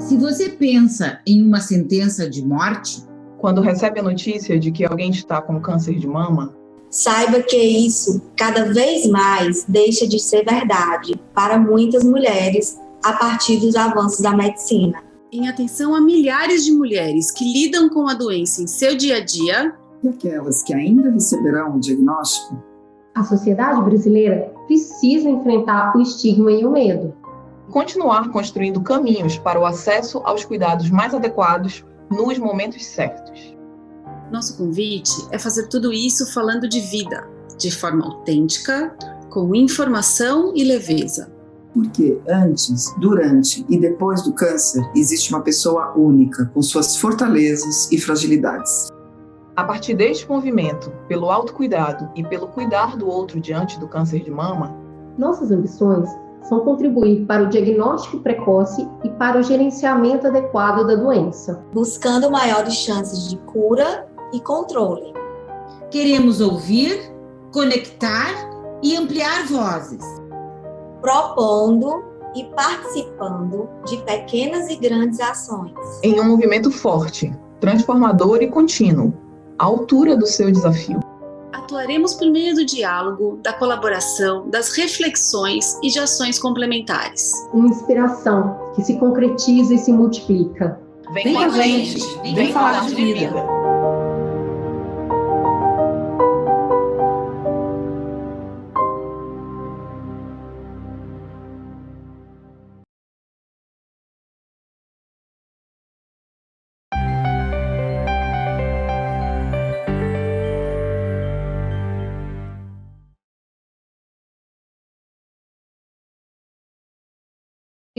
Se você pensa em uma sentença de morte, quando recebe a notícia de que alguém está com câncer de mama, saiba que isso, cada vez mais, deixa de ser verdade para muitas mulheres a partir dos avanços da medicina. Em atenção a milhares de mulheres que lidam com a doença em seu dia a dia, e aquelas que ainda receberão o diagnóstico, a sociedade brasileira precisa enfrentar o estigma e o medo. Continuar construindo caminhos para o acesso aos cuidados mais adequados nos momentos certos. Nosso convite é fazer tudo isso falando de vida, de forma autêntica, com informação e leveza. Porque antes, durante e depois do câncer, existe uma pessoa única, com suas fortalezas e fragilidades. A partir deste movimento, pelo autocuidado e pelo cuidar do outro diante do câncer de mama, nossas ambições são contribuir para o diagnóstico precoce e para o gerenciamento adequado da doença, buscando maiores chances de cura e controle. Queremos ouvir, conectar e ampliar vozes, propondo e participando de pequenas e grandes ações, em um movimento forte, transformador e contínuo, à altura do seu desafio. Atuaremos por meio do diálogo, da colaboração, das reflexões e de ações complementares. Uma inspiração que se concretiza e se multiplica. Vem com a gente, vem falar de vida.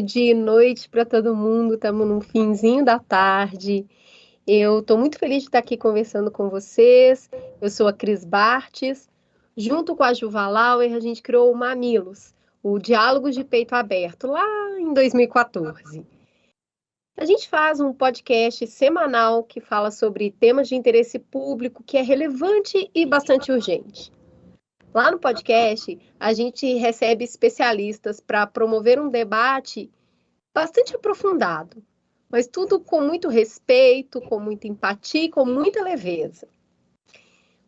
De noite para todo mundo, estamos no finzinho da tarde. Eu estou muito feliz de estar aqui conversando com vocês. Eu sou a Cris Bartes. Junto com a Juva Lauer, a gente criou o Mamilos, o Diálogos de Peito Aberto, lá em 2014. A gente faz um podcast semanal que fala sobre temas de interesse público que é relevante e bastante urgente. Lá no podcast, a gente recebe especialistas para promover um debate bastante aprofundado, mas tudo com muito respeito, com muita empatia e com muita leveza.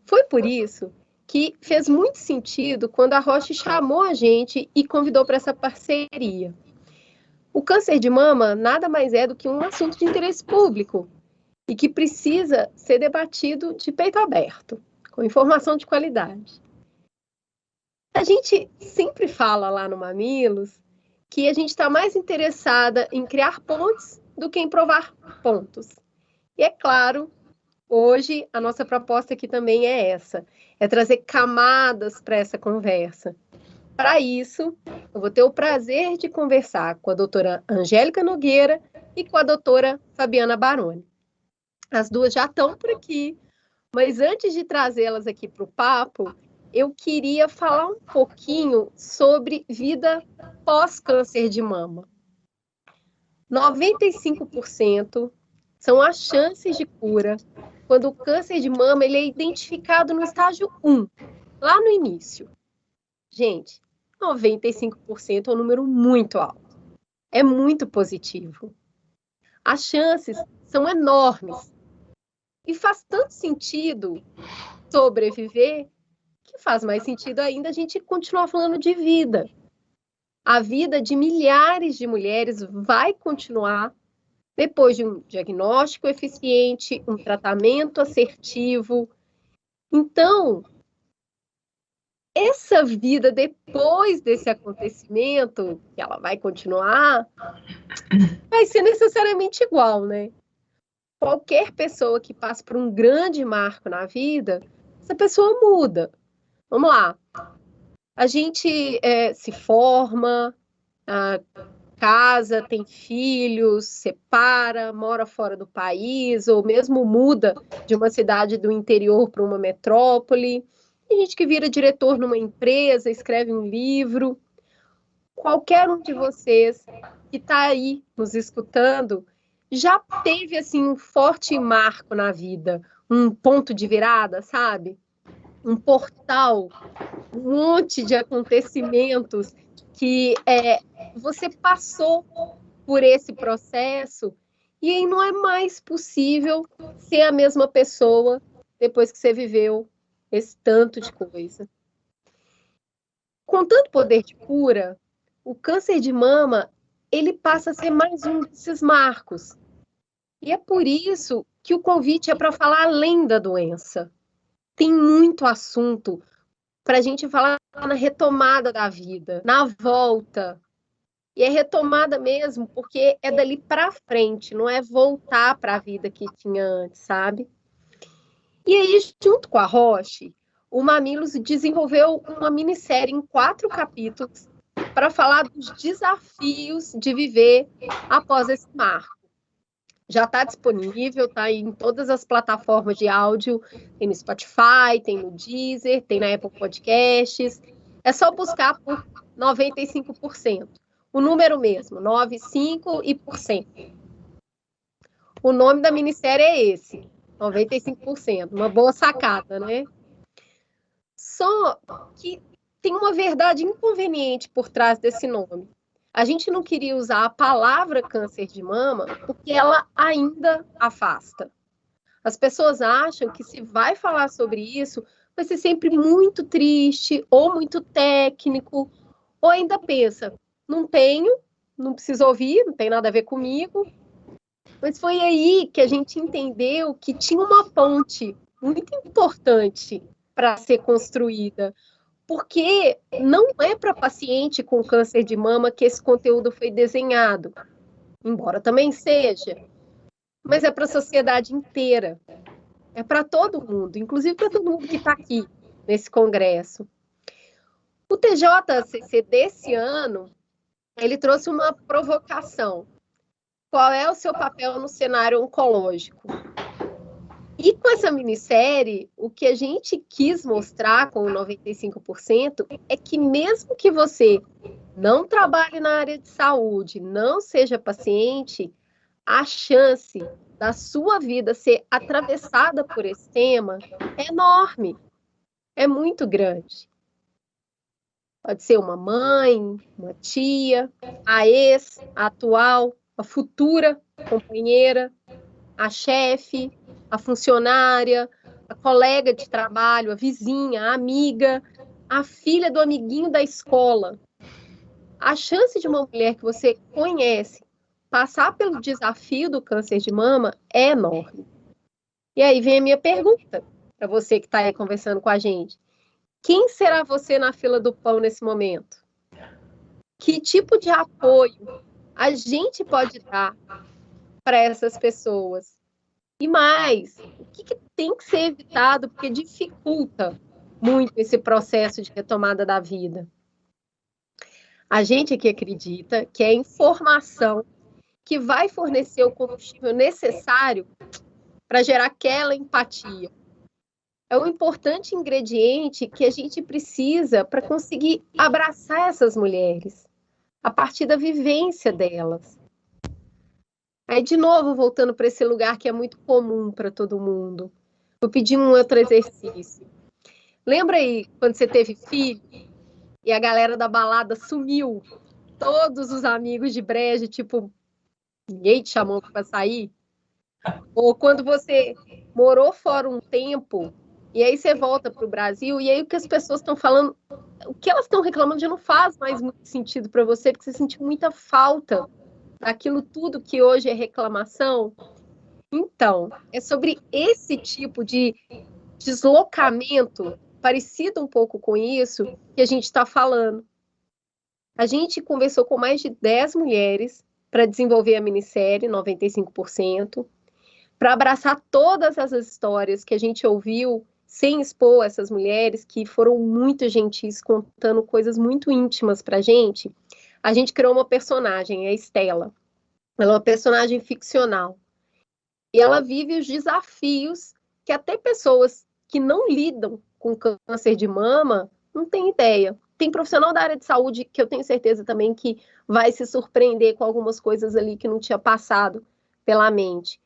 Foi por isso que fez muito sentido quando a Roche chamou a gente e convidou para essa parceria. O câncer de mama nada mais é do que um assunto de interesse público e que precisa ser debatido de peito aberto, com informação de qualidade. A gente sempre fala lá no Mamilos que a gente está mais interessada em criar pontes do que em provar pontos. E é claro, hoje a nossa proposta aqui também é essa, é trazer camadas para essa conversa. Para isso, eu vou ter o prazer de conversar com a doutora Angélica Nogueira e com a doutora Fabiana Baroni. As duas já estão por aqui, mas antes de trazê-las aqui para o papo, eu queria falar um pouquinho sobre vida pós-câncer de mama. 95% são as chances de cura quando o câncer de mama ele é identificado no estágio 1, lá no início. Gente, 95% é um número muito alto. É muito positivo. As chances são enormes. E faz tanto sentido sobreviver que faz mais sentido ainda a gente continuar falando de vida. A vida de milhares de mulheres vai continuar depois de um diagnóstico eficiente, um tratamento assertivo. Então, essa vida depois desse acontecimento, que ela vai continuar, vai ser necessariamente igual, né? Qualquer pessoa que passe por um grande marco na vida, essa pessoa muda. Vamos lá. A gente se forma, casa, tem filhos, separa, mora fora do país, ou mesmo muda de uma cidade do interior para uma metrópole. Tem gente que vira diretor numa empresa, escreve um livro. Qualquer um de vocês que está aí nos escutando já teve assim um forte marco na vida, um ponto de virada, sabe? Um portal, um monte de acontecimentos que você passou por esse processo e aí não é mais possível ser a mesma pessoa depois que você viveu esse tanto de coisa. Com tanto poder de cura, o câncer de mama, ele passa a ser mais um desses marcos. E é por isso que o convite é para falar além da doença. Tem muito assunto para a gente falar na retomada da vida, na volta. E é retomada mesmo, porque é dali para frente, não é voltar para a vida que tinha antes, sabe? E aí, junto com a Roche, o Mamilos desenvolveu uma minissérie em 4 capítulos para falar dos desafios de viver após esse marco. Já está disponível, está em todas as plataformas de áudio, tem no Spotify, tem no Deezer, tem na Apple Podcasts. É só buscar por 95%. O número mesmo, 95%. O nome da minissérie é esse, 95%. Uma boa sacada, né? Só que tem uma verdade inconveniente por trás desse nome. A gente não queria usar a palavra câncer de mama porque ela ainda afasta. As pessoas acham que se vai falar sobre isso, vai ser sempre muito triste ou muito técnico, ou ainda pensa, não tenho, não preciso ouvir, não tem nada a ver comigo. Mas foi aí que a gente entendeu que tinha uma ponte muito importante para ser construída. Porque não é para paciente com câncer de mama que esse conteúdo foi desenhado, embora também seja, mas é para a sociedade inteira, é para todo mundo, inclusive para todo mundo que está aqui nesse congresso. O TJCC desse ano, ele trouxe uma provocação. Qual é o seu papel no cenário oncológico? E com essa minissérie, o que a gente quis mostrar com o 95% é que mesmo que você não trabalhe na área de saúde, não seja paciente, a chance da sua vida ser atravessada por esse tema é enorme, é muito grande. Pode ser uma mãe, uma tia, a ex, a atual, a futura companheira, a chefe, a funcionária, a colega de trabalho, a vizinha, a amiga, a filha do amiguinho da escola. A chance de uma mulher que você conhece passar pelo desafio do câncer de mama é enorme. E aí vem a minha pergunta para você que está aí conversando com a gente. Quem será você na fila do pão nesse momento? Que tipo de apoio a gente pode dar para essas pessoas? E mais, o que tem que ser evitado porque dificulta muito esse processo de retomada da vida? A gente aqui acredita que é a informação que vai fornecer o combustível necessário para gerar aquela empatia. É um importante ingrediente que a gente precisa para conseguir abraçar essas mulheres, a partir da vivência delas. Aí, de novo, voltando para esse lugar que é muito comum para todo mundo. Vou pedir um outro exercício. Lembra aí, quando você teve filho e a galera da balada sumiu? Todos os amigos de brejo, tipo, ninguém te chamou para sair? Ou quando você morou fora um tempo e aí você volta para o Brasil e aí o que as pessoas estão falando, o que elas estão reclamando já não faz mais muito sentido para você, porque você sentiu muita falta daquilo tudo que hoje é reclamação. Então, é sobre esse tipo de deslocamento, parecido um pouco com isso, que a gente está falando. A gente conversou com mais de 10 mulheres para desenvolver a minissérie 95%, para abraçar todas essas histórias que a gente ouviu, sem expor essas mulheres que foram muito gentis, contando coisas muito íntimas pra gente, a gente criou uma personagem, a Estela. Ela é uma personagem ficcional. E ela vive os desafios que até pessoas que não lidam com câncer de mama não têm ideia. Tem profissional da área de saúde que eu tenho certeza também que vai se surpreender com algumas coisas ali que não tinha passado pela mente.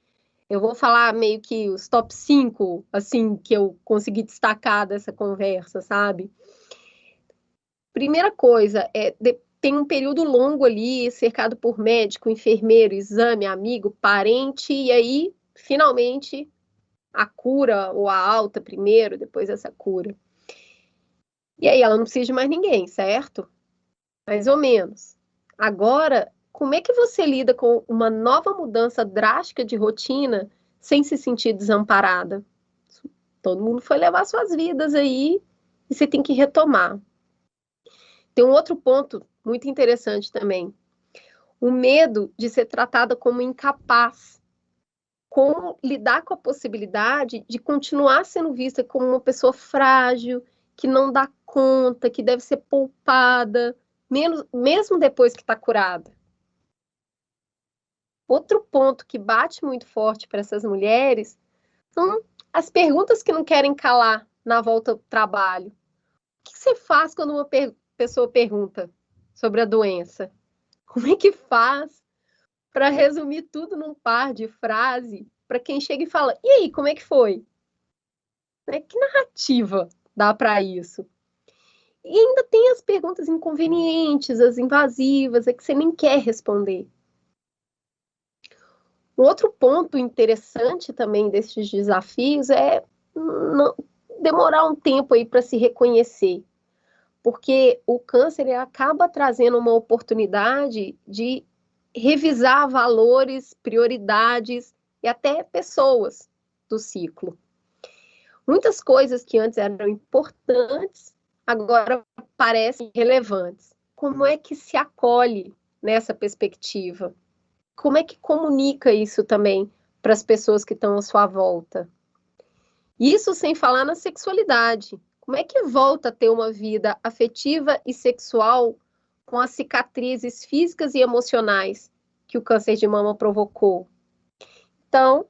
Eu vou falar meio que os top 5, assim, que eu consegui destacar dessa conversa, sabe? Primeira coisa, tem um período longo ali, cercado por médico, enfermeiro, exame, amigo, parente, e aí, finalmente, a cura ou a alta primeiro, depois essa cura. E aí ela não precisa de mais ninguém, certo? Mais ou menos. Agora, como é que você lida com uma nova mudança drástica de rotina sem se sentir desamparada? Todo mundo foi levar suas vidas aí e você tem que retomar. Tem um outro ponto muito interessante também. O medo de ser tratada como incapaz. Como lidar com a possibilidade de continuar sendo vista como uma pessoa frágil, que não dá conta, que deve ser poupada, mesmo depois que está curada. Outro ponto que bate muito forte para essas mulheres são as perguntas que não querem calar na volta ao trabalho. O que você faz quando uma pessoa pergunta sobre a doença? Como é que faz para resumir tudo num par de frase para quem chega e fala, e aí, como é que foi? Que narrativa dá para isso? E ainda tem as perguntas inconvenientes, as invasivas, que você nem quer responder. Um outro ponto interessante também desses desafios é demorar um tempo aí para se reconhecer, porque o câncer ele acaba trazendo uma oportunidade de revisar valores, prioridades e até pessoas do ciclo. Muitas coisas que antes eram importantes, agora parecem relevantes. Como é que se acolhe nessa perspectiva? Como é que comunica isso também para as pessoas que estão à sua volta? Isso sem falar na sexualidade. Como é que volta a ter uma vida afetiva e sexual com as cicatrizes físicas e emocionais que o câncer de mama provocou? Então,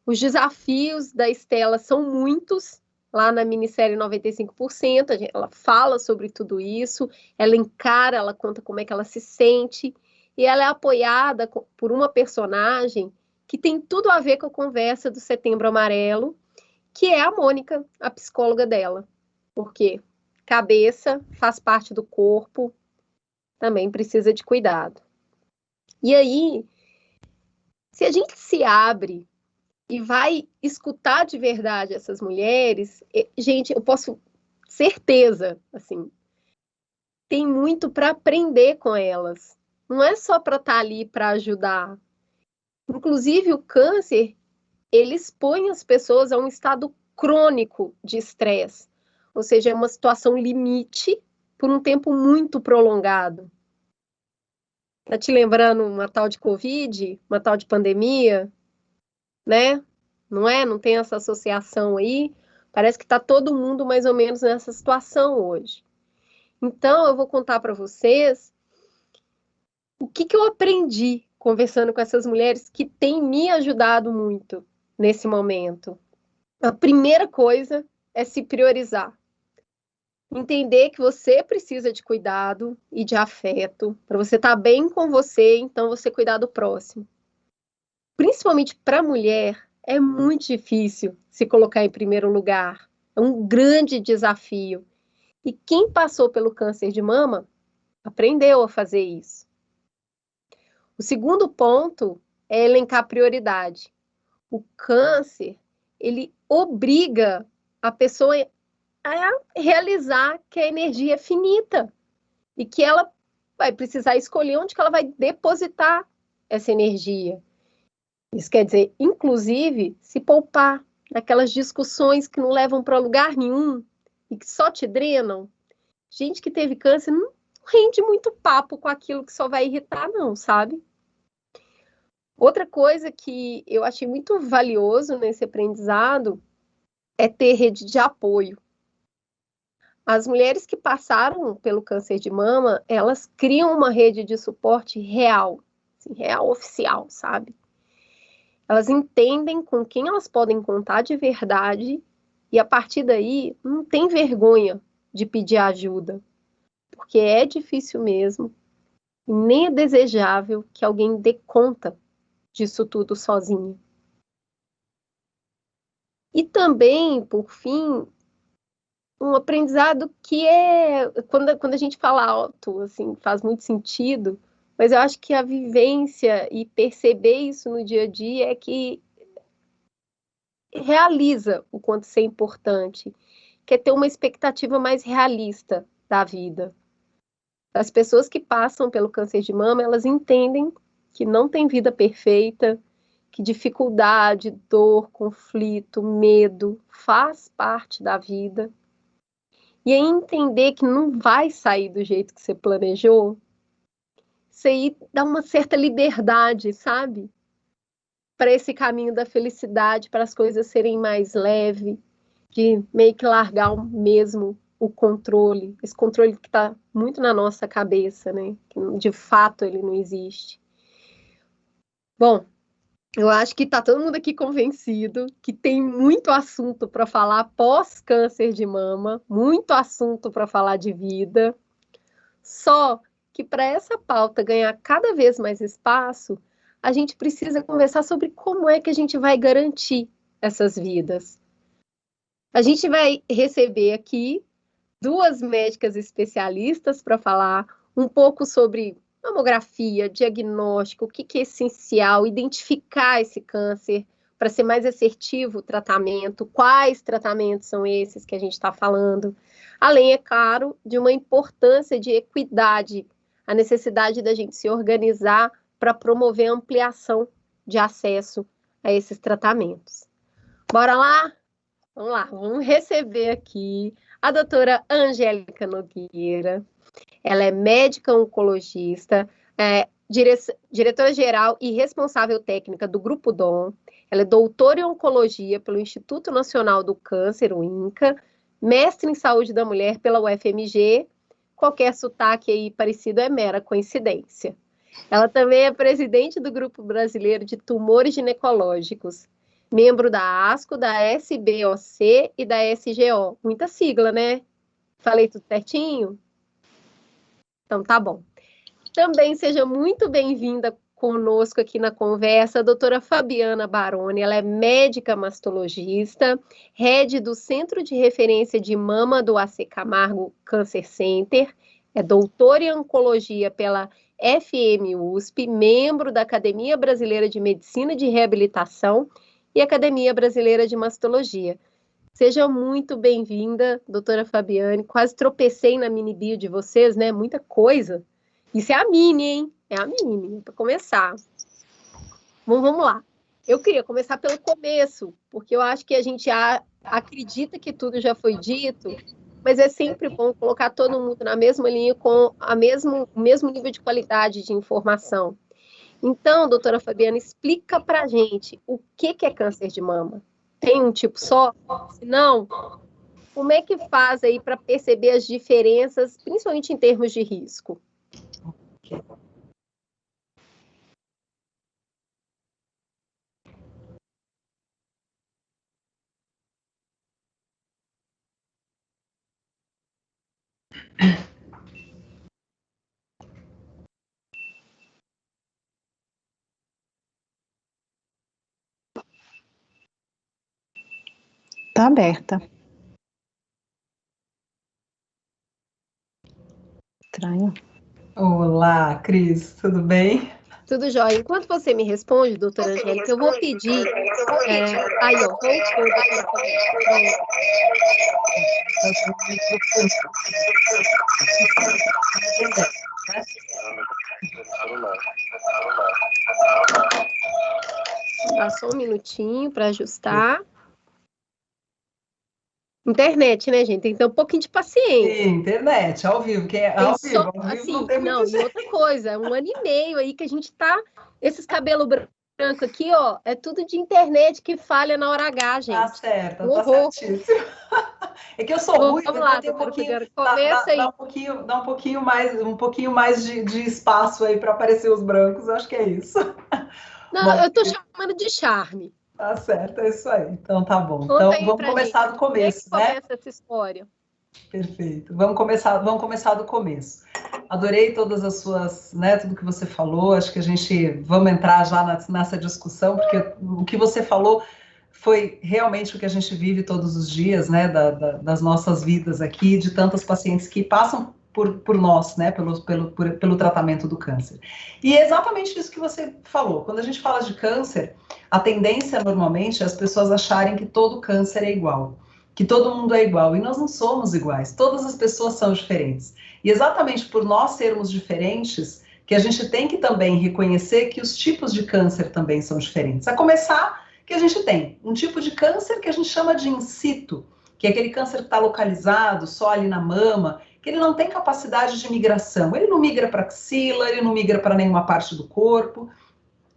os desafios da Estela são muitos. Lá na minissérie 95%, ela fala sobre tudo isso, ela encara, ela conta como é que ela se sente, e ela é apoiada por uma personagem que tem tudo a ver com a conversa do Setembro Amarelo, que é a Mônica, a psicóloga dela. Porque cabeça faz parte do corpo, também precisa de cuidado. E aí, se a gente se abre e vai escutar de verdade essas mulheres, gente, eu posso certeza, assim, tem muito para aprender com elas. Não é só para estar ali para ajudar. Inclusive, o câncer, ele expõe as pessoas a um estado crônico de estresse. Ou seja, é uma situação limite por um tempo muito prolongado. Tá te lembrando uma tal de Covid, uma tal de pandemia, né? Não é? Não tem essa associação aí? Parece que está todo mundo mais ou menos nessa situação hoje. Então, eu vou contar para vocês o que eu aprendi conversando com essas mulheres que têm me ajudado muito nesse momento. A primeira coisa é se priorizar. Entender que você precisa de cuidado e de afeto, para você estar bem com você, então você cuidar do próximo. Principalmente para a mulher, é muito difícil se colocar em primeiro lugar. É um grande desafio. E quem passou pelo câncer de mama aprendeu a fazer isso. O segundo ponto é elencar prioridade. O câncer, ele obriga a pessoa a realizar que a energia é finita e que ela vai precisar escolher onde que ela vai depositar essa energia. Isso quer dizer, inclusive, se poupar daquelas discussões que não levam para lugar nenhum e que só te drenam. Gente que teve câncer não rende muito papo com aquilo que só vai irritar, não, sabe? Outra coisa que eu achei muito valioso nesse aprendizado é ter rede de apoio. As mulheres que passaram pelo câncer de mama, elas criam uma rede de suporte real, assim, real oficial, sabe? Elas entendem com quem elas podem contar de verdade e, a partir daí, não tem vergonha de pedir ajuda, porque é difícil mesmo e nem é desejável que alguém dê conta disso tudo sozinho. E também, por fim, um aprendizado que quando a gente fala alto, assim, faz muito sentido, mas eu acho que a vivência e perceber isso no dia a dia é que realiza o quanto isso é importante, que é ter uma expectativa mais realista da vida. As pessoas que passam pelo câncer de mama, elas entendem que não tem vida perfeita, que dificuldade, dor, conflito, medo faz parte da vida. E aí entender que não vai sair do jeito que você planejou, isso aí dá uma certa liberdade, sabe? Para esse caminho da felicidade, para as coisas serem mais leves, de meio que largar mesmo o controle, esse controle que está muito na nossa cabeça, né? Que de fato ele não existe. Bom, eu acho que está todo mundo aqui convencido que tem muito assunto para falar pós-câncer de mama, muito assunto para falar de vida. Só que para essa pauta ganhar cada vez mais espaço, a gente precisa conversar sobre como é que a gente vai garantir essas vidas. A gente vai receber aqui 2 médicas especialistas para falar um pouco sobre mamografia, diagnóstico, o que é essencial, identificar esse câncer para ser mais assertivo o tratamento, quais tratamentos são esses que a gente está falando, além, é claro, de uma importância de equidade, a necessidade da gente se organizar para promover a ampliação de acesso a esses tratamentos. Bora lá? Vamos lá, vamos receber aqui a doutora Angélica Nogueira. Ela é médica oncologista, diretora-geral e responsável técnica do Grupo Dom. Ela é doutora em oncologia pelo Instituto Nacional do Câncer, o INCA, mestre em saúde da mulher pela UFMG. Qualquer sotaque aí parecido é mera coincidência. Ela também é presidente do Grupo Brasileiro de Tumores Ginecológicos, membro da ASCO, da SBOC e da SGO. Muita sigla, né? Falei tudo certinho? Então, tá bom. Também seja muito bem-vinda conosco aqui na conversa, a doutora Fabiana Baroni. Ela é médica mastologista, head do Centro de Referência de Mama do AC Camargo Cancer Center, é doutora em oncologia pela FMUSP, membro da Academia Brasileira de Medicina de Reabilitação e Academia Brasileira de Mastologia. Seja muito bem-vinda, doutora Fabiane. Quase tropecei na mini bio de vocês, né? Muita coisa. Isso é a mini, hein? É a mini, para começar. Bom, vamos lá. Eu queria começar pelo começo, porque eu acho que a gente acredita que tudo já foi dito, mas é sempre bom colocar todo mundo na mesma linha com o mesmo nível de qualidade de informação. Então, doutora Fabiana, explica pra gente o que é câncer de mama. Tem um tipo só? Se não, como é que faz aí para perceber as diferenças, principalmente em termos de risco? Tá aberta. Estranho. Olá, Cris, tudo bem? Tudo jóia. Enquanto você me responde, doutora Angélica, eu vou pedir... Aí, ó, voltou, doutora Fabiana. Dá só um minutinho para ajustar. Internet, né, gente? Tem que ter um pouquinho de paciência. Sim, internet, ao vivo, que é ao vivo, assim, não tem muito e outra coisa, 1 ano e meio aí que a gente tá, esses cabelos brancos branco aqui, ó, é tudo de internet que falha na hora H, gente. Tá certo, Um tá horror. certíssimo. É que eu sou Vamos ruiva, então lá, tem um doutora pouquinho, Fabiana, começa aí. dá um pouquinho mais de espaço aí para aparecer os brancos, acho que é isso. Não, Bom, eu tô chamando de charme. tá certo, é isso aí. Então tá bom. Conta Então aí vamos pra começar gente, do como é que começo, né? começa essa história? Perfeito. Vamos começar do começo. Adorei todas as suas, né, tudo que você falou. Acho que vamos entrar já nessa discussão, porque o que você falou foi realmente o que a gente vive todos os dias, né, das nossas vidas aqui, de tantas pacientes que passam por nós, né, pelo tratamento do câncer. E é exatamente isso que você falou. Quando a gente fala de câncer, a tendência normalmente é as pessoas acharem que todo câncer é igual, que todo mundo é igual, e nós não somos iguais, todas as pessoas são diferentes. E exatamente por nós sermos diferentes, que a gente tem que também reconhecer que os tipos de câncer também são diferentes. A começar que a gente tem um tipo de câncer que a gente chama de in situ, que é aquele câncer que está localizado só ali na mama, que ele não tem capacidade de migração, ele não migra para a axila, ele não migra para nenhuma parte do corpo.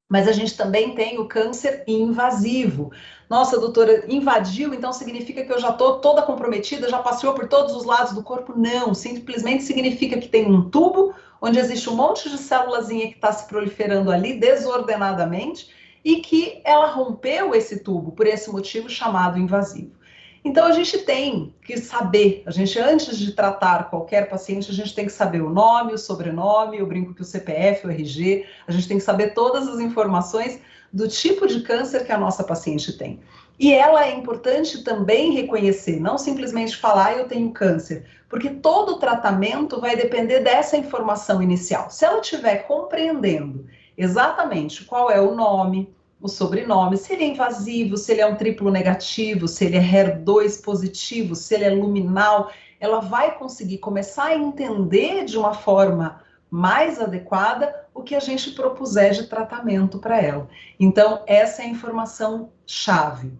Mas a gente também tem o câncer invasivo. Nossa, doutora, invadiu, então significa que eu já estou toda comprometida, já passeou por todos os lados do corpo? Não, simplesmente significa que tem um tubo onde existe um monte de célulazinha que está se proliferando ali desordenadamente e que ela rompeu esse tubo por esse motivo chamado invasivo. Então a gente tem que saber, antes de tratar qualquer paciente, a gente tem que saber o nome, o sobrenome, eu brinco que o CPF, o RG, a gente tem que saber todas as informações do tipo de câncer que a nossa paciente tem. E ela é importante também reconhecer, não simplesmente falar eu tenho câncer, porque todo tratamento vai depender dessa informação inicial. Se ela estiver compreendendo exatamente qual é o nome, o sobrenome, se ele é invasivo, se ele é um triplo negativo, se ele é HER2 positivo, se ele é luminal, ela vai conseguir começar a entender de uma forma mais adequada o que a gente propuser de tratamento para ela. Então, essa é a informação chave.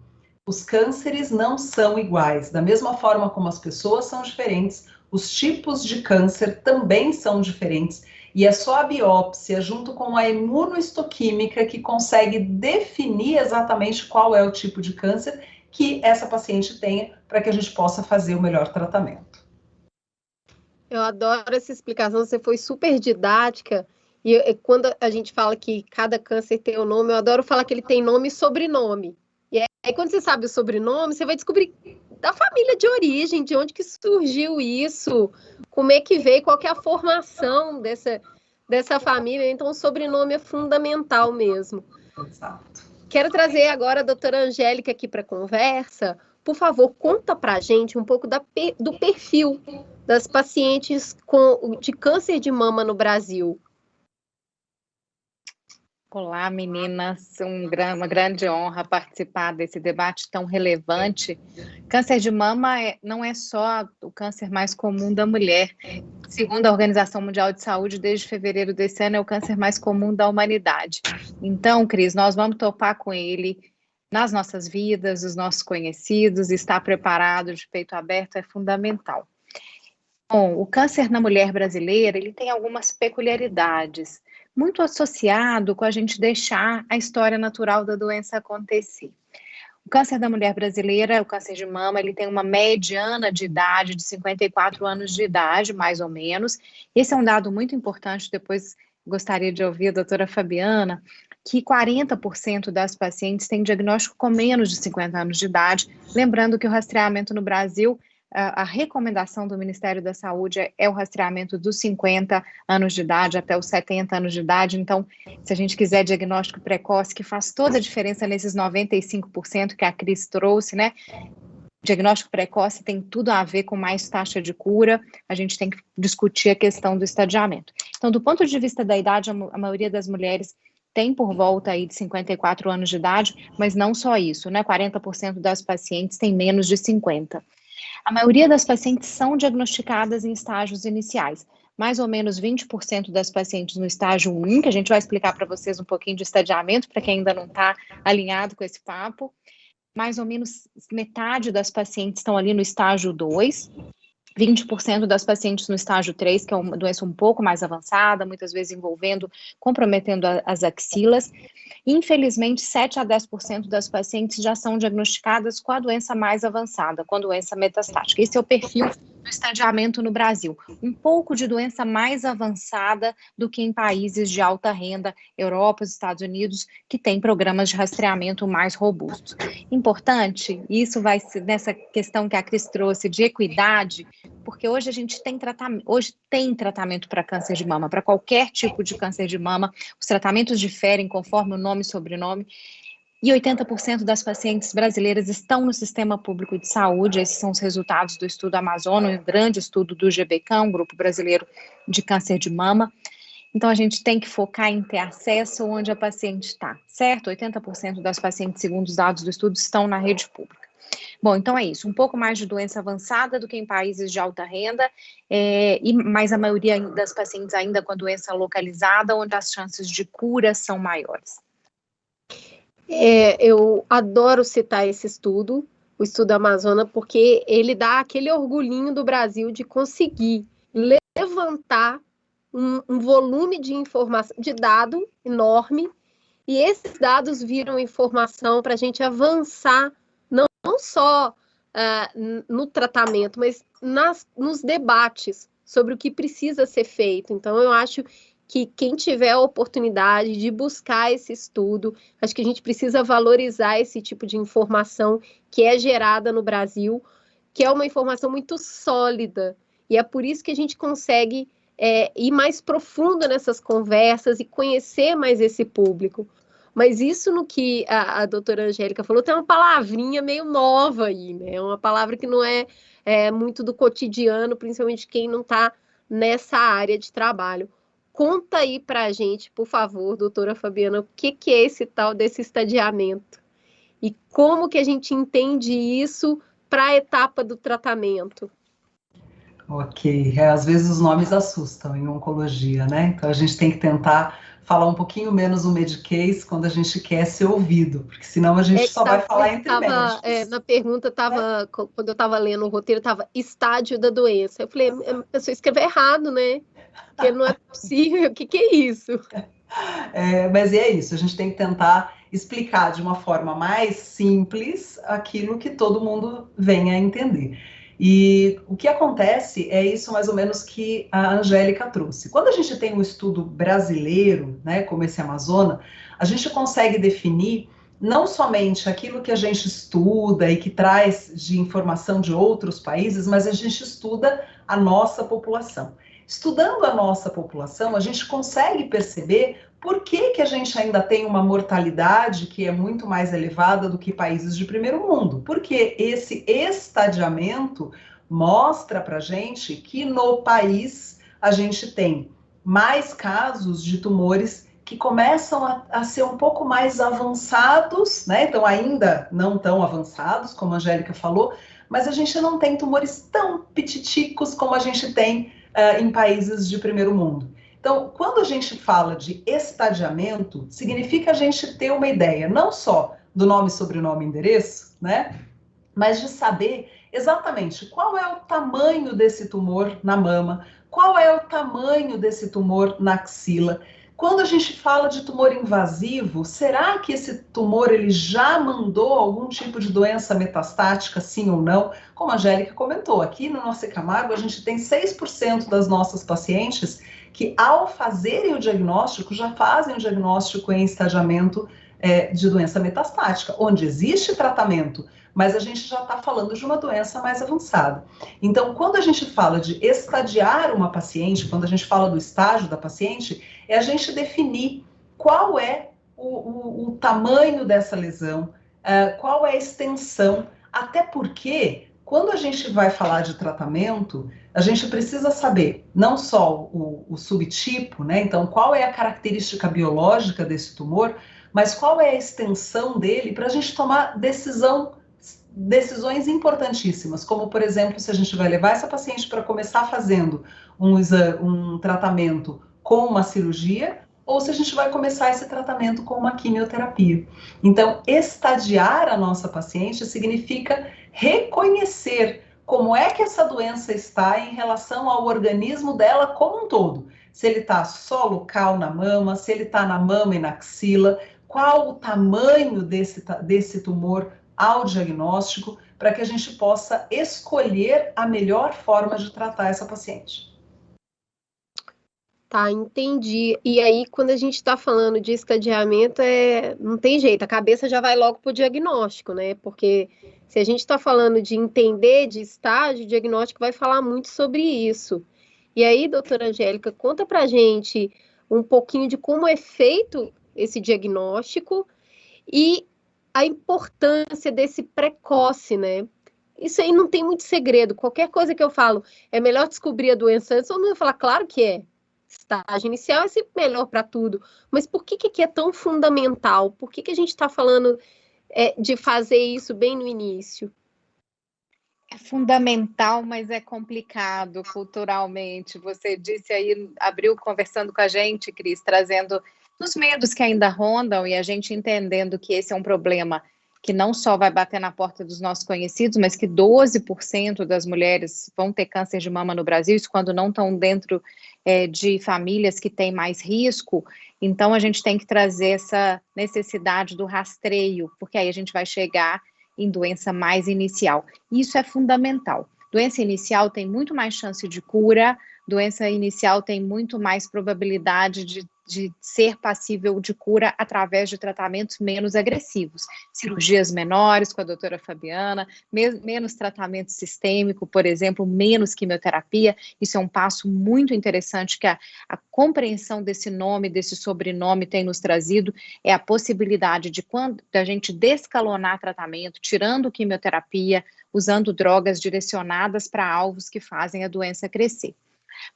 Os cânceres não são iguais, da mesma forma como as pessoas são diferentes, os tipos de câncer também são diferentes. E é só a biópsia, junto com a imunohistoquímica, que consegue definir exatamente qual é o tipo de câncer que essa paciente tenha, para que a gente possa fazer o melhor tratamento. Eu adoro essa explicação, você foi super didática. E quando a gente fala que cada câncer tem um nome, eu adoro falar que ele tem nome e sobrenome. E aí, quando você sabe o sobrenome, você vai descobrir da família de origem, de onde que surgiu isso, como é que veio, qual que é a formação dessa família. Então, o sobrenome é fundamental mesmo. Exato. Quero trazer agora a doutora Angélica aqui para a conversa. Por favor, conta para a gente um pouco do perfil das pacientes de câncer de mama no Brasil. Olá, meninas, uma grande honra participar desse debate tão relevante. Câncer de mama não é só o câncer mais comum da mulher. Segundo a Organização Mundial de Saúde, desde fevereiro desse ano, é o câncer mais comum da humanidade. Então, Cris, nós vamos topar com ele nas nossas vidas, os nossos conhecidos, estar preparado de peito aberto é fundamental. Bom, o câncer na mulher brasileira, ele tem algumas peculiaridades, muito associado com a gente deixar a história natural da doença acontecer. O câncer da mulher brasileira, o câncer de mama, ele tem uma mediana de idade de 54 anos de idade, mais ou menos. Esse é um dado muito importante, depois gostaria de ouvir a doutora Fabiana, que 40% das pacientes têm diagnóstico com menos de 50 anos de idade. Lembrando que o rastreamento no Brasil, a recomendação do Ministério da Saúde é o rastreamento dos 50 anos de idade até os 70 anos de idade. Então, se a gente quiser diagnóstico precoce, que faz toda a diferença nesses 95% que a Cris trouxe, né? Diagnóstico precoce tem tudo a ver com mais taxa de cura, a gente tem que discutir a questão do estadiamento. Então, do ponto de vista da idade, a maioria das mulheres tem por volta aí de 54 anos de idade, mas não só isso, né? 40% das pacientes têm menos de 50. A maioria das pacientes são diagnosticadas em estágios iniciais. Mais ou menos 20% das pacientes no estágio 1, que a gente vai explicar para vocês um pouquinho de estadiamento, para quem ainda não está alinhado com esse papo. Mais ou menos metade das pacientes estão ali no estágio 2. 20% das pacientes no estágio 3, que é uma doença um pouco mais avançada, muitas vezes comprometendo as axilas. Infelizmente, 7 a 10% das pacientes já são diagnosticadas com a doença mais avançada, com a doença metastática. Esse é o perfil do estadiamento no Brasil. Um pouco de doença mais avançada do que em países de alta renda, Europa, Estados Unidos, que têm programas de rastreamento mais robustos. Importante, isso vai ser nessa questão que a Cris trouxe de equidade, porque hoje a gente tem tratamento para câncer de mama, para qualquer tipo de câncer de mama. Os tratamentos diferem conforme o nome e sobrenome. E 80% das pacientes brasileiras estão no sistema público de saúde. Esses são os resultados do estudo Amazônia, um grande estudo do GBK, um grupo brasileiro de câncer de mama. Então, a gente tem que focar em ter acesso onde a paciente está, certo? 80% das pacientes, segundo os dados do estudo, estão na rede pública. Bom, então é isso, um pouco mais de doença avançada do que em países de alta renda, mas a maioria das pacientes ainda com a doença localizada, onde as chances de cura são maiores. Eu adoro citar esse estudo, o estudo Amazônia, porque ele dá aquele orgulhinho do Brasil de conseguir levantar um volume de informação, de dado enorme, e esses dados viram informação para a gente avançar, não só no tratamento, mas nos debates sobre o que precisa ser feito. Então, eu acho que quem tiver a oportunidade de buscar esse estudo, acho que a gente precisa valorizar esse tipo de informação que é gerada no Brasil, que é uma informação muito sólida, e é por isso que a gente consegue ir mais profundo nessas conversas e conhecer mais esse público. Mas isso no que a doutora Angélica falou, tem uma palavrinha meio nova aí, né? É uma palavra que não é muito do cotidiano, principalmente quem não está nessa área de trabalho. Conta aí para a gente, por favor, doutora Fabiana, o que é esse tal desse estadiamento? E como que a gente entende isso para a etapa do tratamento? Ok, às vezes os nomes assustam em oncologia, né? Então a gente tem que tentar falar um pouquinho menos o mediquês quando a gente quer ser ouvido, porque senão a gente só vai falar entre médicos. Na pergunta, quando eu estava lendo o roteiro, estava estágio da doença. Eu falei, a pessoa escreveu errado, né? Porque não é possível, o que é isso? Mas é isso, a gente tem que tentar explicar de uma forma mais simples aquilo que todo mundo venha a entender. E o que acontece é isso mais ou menos que a Angélica trouxe. Quando a gente tem um estudo brasileiro, né, como esse Amazônia, a gente consegue definir não somente aquilo que a gente estuda e que traz de informação de outros países, mas a gente estuda a nossa população. Estudando a nossa população, a gente consegue perceber por que a gente ainda tem uma mortalidade que é muito mais elevada do que países de primeiro mundo. Porque esse estadiamento mostra para a gente que no país a gente tem mais casos de tumores que começam a ser um pouco mais avançados, né? Então ainda não tão avançados, como a Angélica falou, mas a gente não tem tumores tão pititicos como a gente tem em países de primeiro mundo. Então, quando a gente fala de estadiamento, significa a gente ter uma ideia, não só do nome, sobrenome e endereço, né? Mas de saber exatamente qual é o tamanho desse tumor na mama, qual é o tamanho desse tumor na axila. Quando a gente fala de tumor invasivo, será que esse tumor ele já mandou algum tipo de doença metastática, sim ou não? Como a Angélica comentou, aqui no nosso Camargo a gente tem 6% das nossas pacientes que ao fazerem o diagnóstico, já fazem o diagnóstico em estadiamento de doença metastática, onde existe tratamento, mas a gente já está falando de uma doença mais avançada. Então, quando a gente fala de estadiar uma paciente, quando a gente fala do estágio da paciente, é a gente definir qual é o tamanho dessa lesão, qual é a extensão, até porque, quando a gente vai falar de tratamento, a gente precisa saber não só o subtipo, né? Então, qual é a característica biológica desse tumor, mas qual é a extensão dele para a gente tomar decisões importantíssimas, como, por exemplo, se a gente vai levar essa paciente para começar fazendo um tratamento com uma cirurgia, ou se a gente vai começar esse tratamento com uma quimioterapia. Então, estadiar a nossa paciente significa reconhecer como é que essa doença está em relação ao organismo dela como um todo. Se ele está só local na mama, se ele está na mama e na axila, qual o tamanho desse tumor ao diagnóstico, para que a gente possa escolher a melhor forma de tratar essa paciente. Tá, entendi. E aí, quando a gente está falando de estadiamento, não tem jeito, a cabeça já vai logo para o diagnóstico, né? Porque se a gente está falando de entender de estágio, o diagnóstico vai falar muito sobre isso. E aí, doutora Angélica, conta para a gente um pouquinho de como é feito esse diagnóstico e a importância desse precoce, né? Isso aí não tem muito segredo. Qualquer coisa que eu falo, é melhor descobrir a doença antes, ou não vai falar, claro que é. Estágio inicial é sempre melhor para tudo, mas por que aqui é tão fundamental? Por que a gente está falando de fazer isso bem no início? É fundamental, mas é complicado culturalmente. Você disse aí, abriu conversando com a gente, Cris, trazendo os medos que ainda rondam e a gente entendendo que esse é um problema que não só vai bater na porta dos nossos conhecidos, mas que 12% das mulheres vão ter câncer de mama no Brasil, isso quando não estão dentro de famílias que têm mais risco. Então, a gente tem que trazer essa necessidade do rastreio, porque aí a gente vai chegar em doença mais inicial. Isso é fundamental. Doença inicial tem muito mais chance de cura, doença inicial tem muito mais probabilidade de ser passível de cura através de tratamentos menos agressivos. Cirurgias menores, com a doutora Fabiana, menos tratamento sistêmico, por exemplo, menos quimioterapia. Isso é um passo muito interessante que a compreensão desse nome, desse sobrenome tem nos trazido, é a possibilidade de quando a gente descalonar tratamento, tirando quimioterapia, usando drogas direcionadas para alvos que fazem a doença crescer.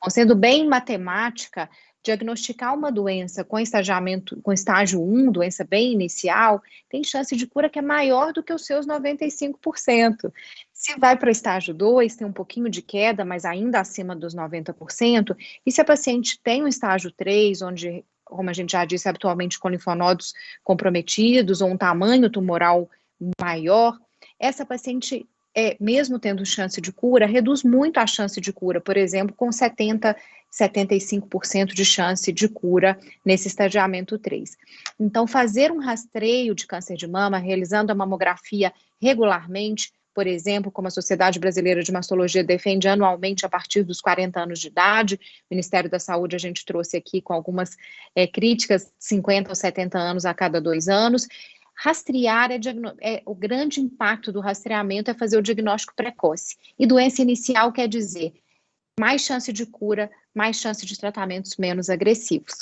Bom, sendo bem matemática, diagnosticar uma doença com estágio 1, doença bem inicial, tem chance de cura que é maior do que os seus 95%. Se vai para o estágio 2, tem um pouquinho de queda, mas ainda acima dos 90%. E se a paciente tem um estágio 3, onde, como a gente já disse, habitualmente com linfonodos comprometidos ou um tamanho tumoral maior, essa paciente, mesmo tendo chance de cura, reduz muito a chance de cura, por exemplo, com 75% de chance de cura nesse estadiamento 3. Então, fazer um rastreio de câncer de mama, realizando a mamografia regularmente, por exemplo, como a Sociedade Brasileira de Mastologia defende anualmente a partir dos 40 anos de idade, o Ministério da Saúde a gente trouxe aqui com algumas críticas, 50 ou 70 anos a cada 2 anos. Rastrear o grande impacto do rastreamento é fazer o diagnóstico precoce. E doença inicial quer dizer mais chance de cura, mais chance de tratamentos menos agressivos.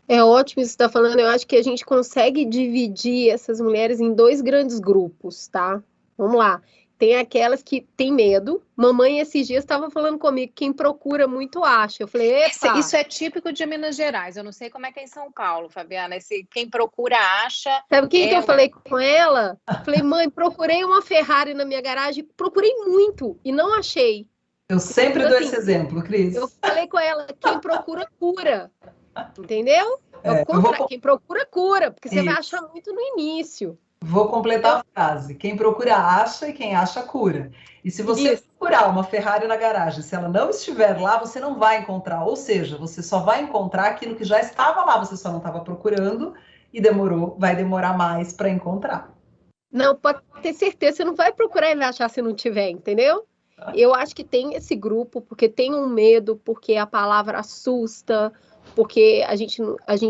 É ótimo isso que você está falando. Eu acho que a gente consegue dividir essas mulheres em 2 grandes grupos, tá? Vamos lá. Tem aquelas que têm medo. Mamãe, esses dias, estava falando comigo, quem procura muito acha. Eu falei, epa. Isso é típico de Minas Gerais. Eu não sei como é que é em São Paulo, Fabiana. Quem procura acha. Sabe o que eu falei com ela? Falei, mãe, procurei uma Ferrari na minha garagem, procurei muito e não achei. Eu sempre dou esse exemplo, Cris. Eu falei com ela, quem procura, cura. Entendeu? Quem procura, cura, porque você vai achar muito no início. Vou completar a frase. Quem procura, acha, e quem acha, cura. E se você procurar uma Ferrari na garagem, se ela não estiver lá, você não vai encontrar. Ou seja, você só vai encontrar aquilo que já estava lá, você só não estava procurando e vai demorar mais para encontrar. Não, pode ter certeza, você não vai procurar e vai achar se não tiver, entendeu? Eu acho que tem esse grupo, porque tem um medo, porque a palavra assusta, porque a gente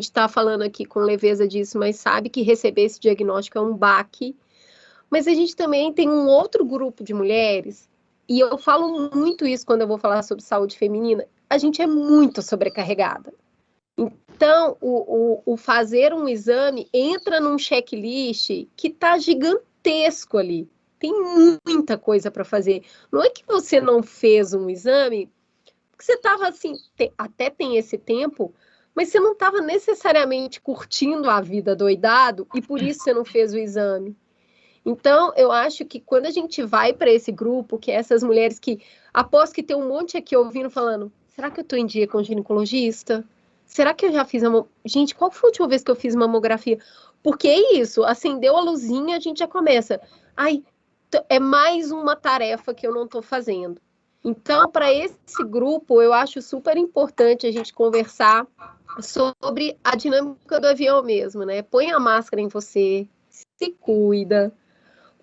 está falando aqui com leveza disso, mas sabe que receber esse diagnóstico é um baque. Mas a gente também tem um outro grupo de mulheres, e eu falo muito isso quando eu vou falar sobre saúde feminina, a gente é muito sobrecarregada. Então, o fazer um exame entra num checklist que está gigantesco ali. Tem muita coisa para fazer. Não é que você não fez um exame, porque você estava assim, até tem esse tempo, mas você não estava necessariamente curtindo a vida doidado e por isso você não fez o exame. Então, eu acho que quando a gente vai para esse grupo, que é essas mulheres que, após que tem um monte aqui ouvindo, falando, será que eu estou em dia com o ginecologista? Será que eu já fiz Gente, qual foi a última vez que eu fiz mamografia? Porque é isso, acendeu a luzinha, a gente já começa. Ai, é mais uma tarefa que eu não estou fazendo. Então, para esse grupo, eu acho super importante a gente conversar sobre a dinâmica do avião mesmo, né? Põe a máscara em você, se cuida,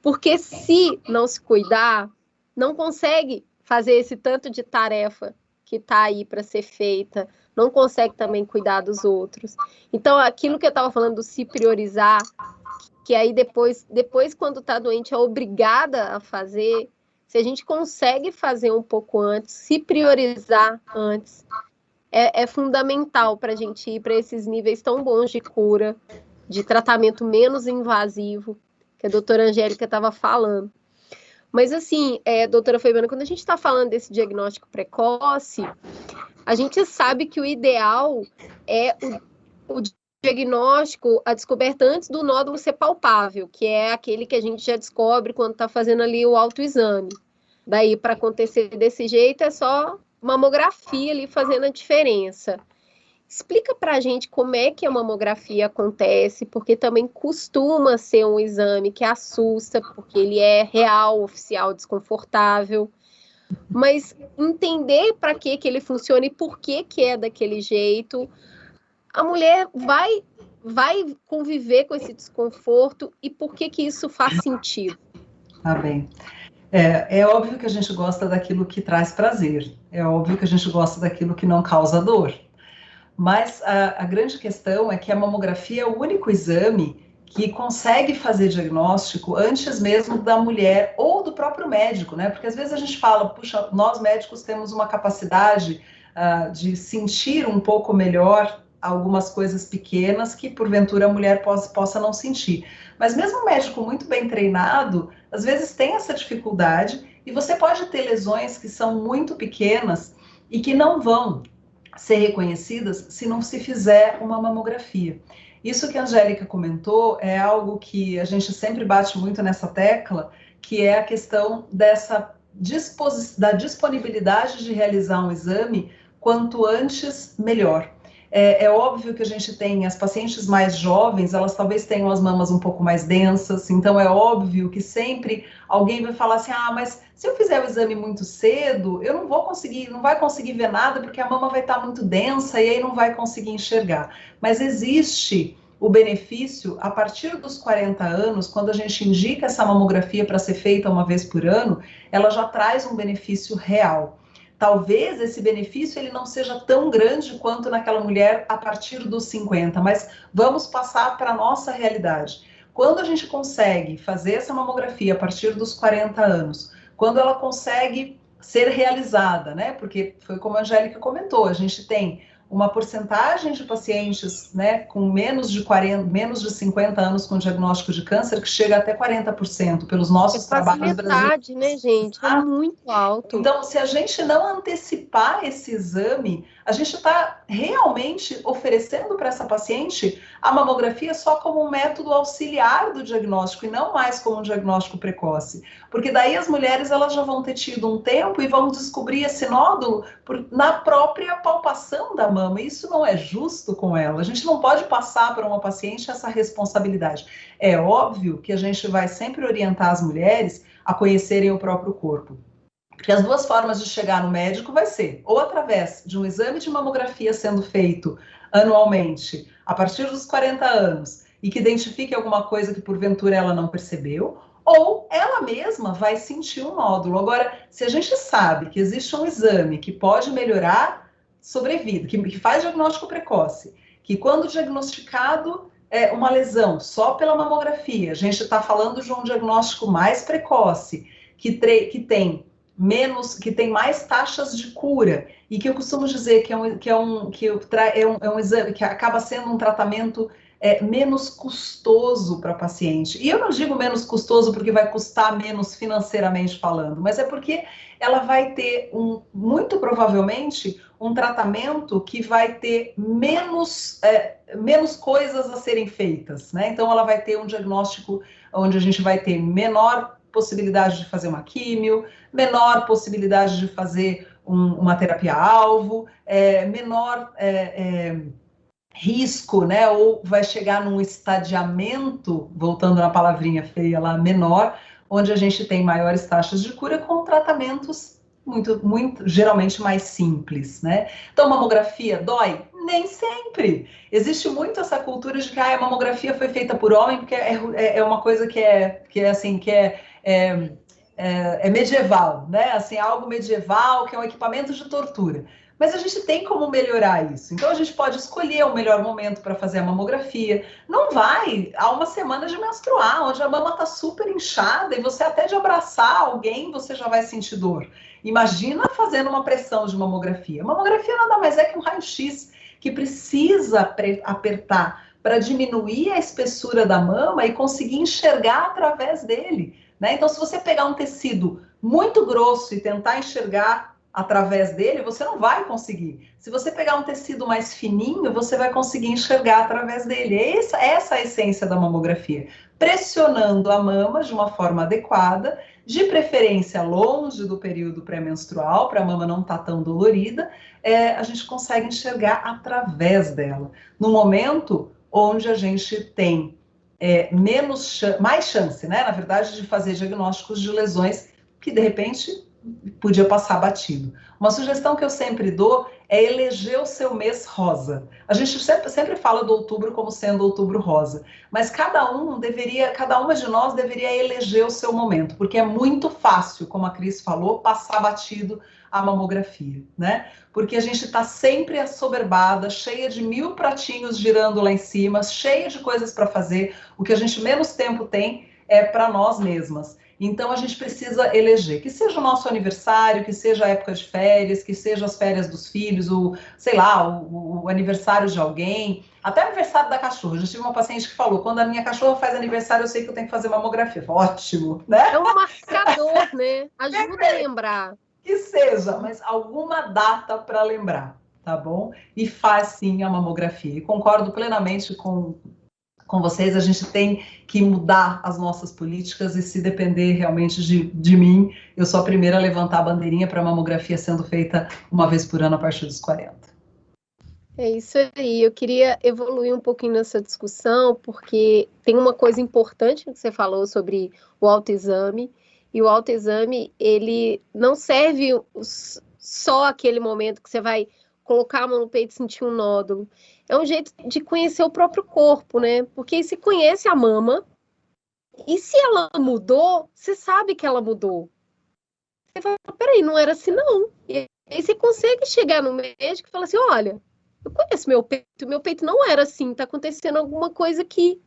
porque se não se cuidar, não consegue fazer esse tanto de tarefa que está aí para ser feita, não consegue também cuidar dos outros. Então, aquilo que eu estava falando do se priorizar, que aí depois quando está doente, é obrigada a fazer, se a gente consegue fazer um pouco antes, se priorizar antes, é fundamental para a gente ir para esses níveis tão bons de cura, de tratamento menos invasivo, que a doutora Angélica estava falando. Mas assim, doutora Fabiana, quando a gente está falando desse diagnóstico precoce, a gente sabe que o ideal é o diagnóstico, a descoberta antes do nódulo ser palpável, que é aquele que a gente já descobre quando está fazendo ali o autoexame. Daí, para acontecer desse jeito, é só mamografia ali fazendo a diferença. Explica para a gente como é que a mamografia acontece, porque também costuma ser um exame que assusta, porque ele é real, oficial, desconfortável. Mas entender para que ele funciona e por que é daquele jeito, a mulher vai conviver com esse desconforto e por que isso faz sentido. Tá bem. É óbvio que a gente gosta daquilo que traz prazer, é óbvio que a gente gosta daquilo que não causa dor. Mas a grande questão é que a mamografia é o único exame que consegue fazer diagnóstico antes mesmo da mulher ou do próprio médico, né? Porque às vezes a gente fala, puxa, nós médicos temos uma capacidade de sentir um pouco melhor algumas coisas pequenas que porventura a mulher possa não sentir. Mas mesmo um médico muito bem treinado, às vezes tem essa dificuldade e você pode ter lesões que são muito pequenas e que não vão ser reconhecidas se não se fizer uma mamografia. Isso que a Angélica comentou é algo que a gente sempre bate muito nessa tecla, que é a questão da disponibilidade de realizar um exame quanto antes, melhor. É óbvio que a gente tem as pacientes mais jovens, elas talvez tenham as mamas um pouco mais densas, então é óbvio que sempre alguém vai falar assim, mas se eu fizer o exame muito cedo, eu não vai conseguir ver nada porque a mama vai estar muito densa e aí não vai conseguir enxergar. Mas existe o benefício a partir dos 40 anos, quando a gente indica essa mamografia para ser feita uma vez por ano, ela já traz um benefício real. Talvez esse benefício ele não seja tão grande quanto naquela mulher a partir dos 50, mas vamos passar para a nossa realidade. Quando a gente consegue fazer essa mamografia a partir dos 40 anos, quando ela consegue ser realizada, né? Porque foi como a Angélica comentou, a gente tem uma porcentagem de pacientes, né, com menos de 50 anos com diagnóstico de câncer que chega até 40% pelos nossos trabalhos brasileiros. Né, gente? É muito alto. Então, se a gente não antecipar esse exame, a gente está realmente oferecendo para essa paciente a mamografia só como um método auxiliar do diagnóstico e não mais como um diagnóstico precoce. Porque daí as mulheres elas já vão ter tido um tempo e vão descobrir esse nódulo na própria palpação da mama. Isso não é justo com ela. A gente não pode passar para uma paciente essa responsabilidade. É óbvio que a gente vai sempre orientar as mulheres a conhecerem o próprio corpo. Porque as duas formas de chegar no médico vai ser ou através de um exame de mamografia sendo feito anualmente, a partir dos 40 anos, e que identifique alguma coisa que porventura ela não percebeu, ou ela mesma vai sentir um nódulo. Agora, se a gente sabe que existe um exame que pode melhorar sobrevida, que faz diagnóstico precoce, que quando diagnosticado uma lesão só pela mamografia, a gente está falando de um diagnóstico mais precoce, que tem mais taxas de cura, e que eu costumo dizer que é um exame que acaba sendo um tratamento menos custoso para a paciente. E eu não digo menos custoso porque vai custar menos financeiramente falando, mas é porque ela vai ter, muito provavelmente, um tratamento que vai ter menos coisas a serem feitas, né? Então, ela vai ter um diagnóstico onde a gente vai ter menor possibilidade de fazer uma químio, menor possibilidade de fazer uma terapia-alvo, menor risco, né? Ou vai chegar num estadiamento, voltando na palavrinha feia lá, menor, onde a gente tem maiores taxas de cura com tratamentos geralmente mais simples, né? Então, mamografia dói? Nem sempre. Existe muito essa cultura de que a mamografia foi feita por homem, porque é uma coisa que é medieval, né? Assim, algo medieval, que é um equipamento de tortura. Mas a gente tem como melhorar isso. Então, a gente pode escolher o melhor momento para fazer a mamografia. Não vai a uma semana de menstruar, onde a mama está super inchada e você até de abraçar alguém, você já vai sentir dor. Imagina fazendo uma pressão de mamografia. Mamografia nada mais é que um raio-x que precisa apertar para diminuir a espessura da mama e conseguir enxergar através dele, né? Então, se você pegar um tecido muito grosso e tentar enxergar através dele, você não vai conseguir. Se você pegar um tecido mais fininho, você vai conseguir enxergar através dele. Essa é a essência da mamografia. Pressionando a mama de uma forma adequada, de preferência longe do período pré-menstrual, para a mama não estar tão dolorida, a gente consegue enxergar através dela. No momento onde a gente tem mais chance, né, na verdade, de fazer diagnósticos de lesões que, de repente, podia passar batido. Uma sugestão que eu sempre dou é eleger o seu mês rosa. A gente sempre fala do outubro como sendo outubro rosa, mas cada uma de nós deveria eleger o seu momento, porque é muito fácil, como a Cris falou, passar batido a mamografia, né? Porque a gente está sempre assoberbada, cheia de 1000 pratinhos girando lá em cima, cheia de coisas para fazer. O que a gente menos tempo tem é para nós mesmas. Então, a gente precisa eleger, que seja o nosso aniversário, que seja a época de férias, que seja as férias dos filhos, o aniversário de alguém, até o aniversário da cachorra. Eu já tive uma paciente que falou, quando a minha cachorra faz aniversário, eu sei que eu tenho que fazer mamografia. Ótimo, né? É um marcador, né? Ajuda a lembrar. Que seja, mas alguma data para lembrar, tá bom? E faz sim a mamografia. E concordo plenamente com vocês, a gente tem que mudar as nossas políticas e se depender realmente de mim, eu sou a primeira a levantar a bandeirinha para a mamografia sendo feita uma vez por ano a partir dos 40. É isso aí, eu queria evoluir um pouquinho nessa discussão, porque tem uma coisa importante que você falou sobre o autoexame, e o autoexame, ele não serve só aquele momento que você vai colocar a mão no peito e sentir um nódulo. É um jeito de conhecer o próprio corpo, né? Porque aí você conhece a mama, e se ela mudou, você sabe que ela mudou. Você fala, peraí, não era assim não. E aí você consegue chegar no médico e falar assim, olha, eu conheço meu peito não era assim, tá acontecendo alguma coisa aqui.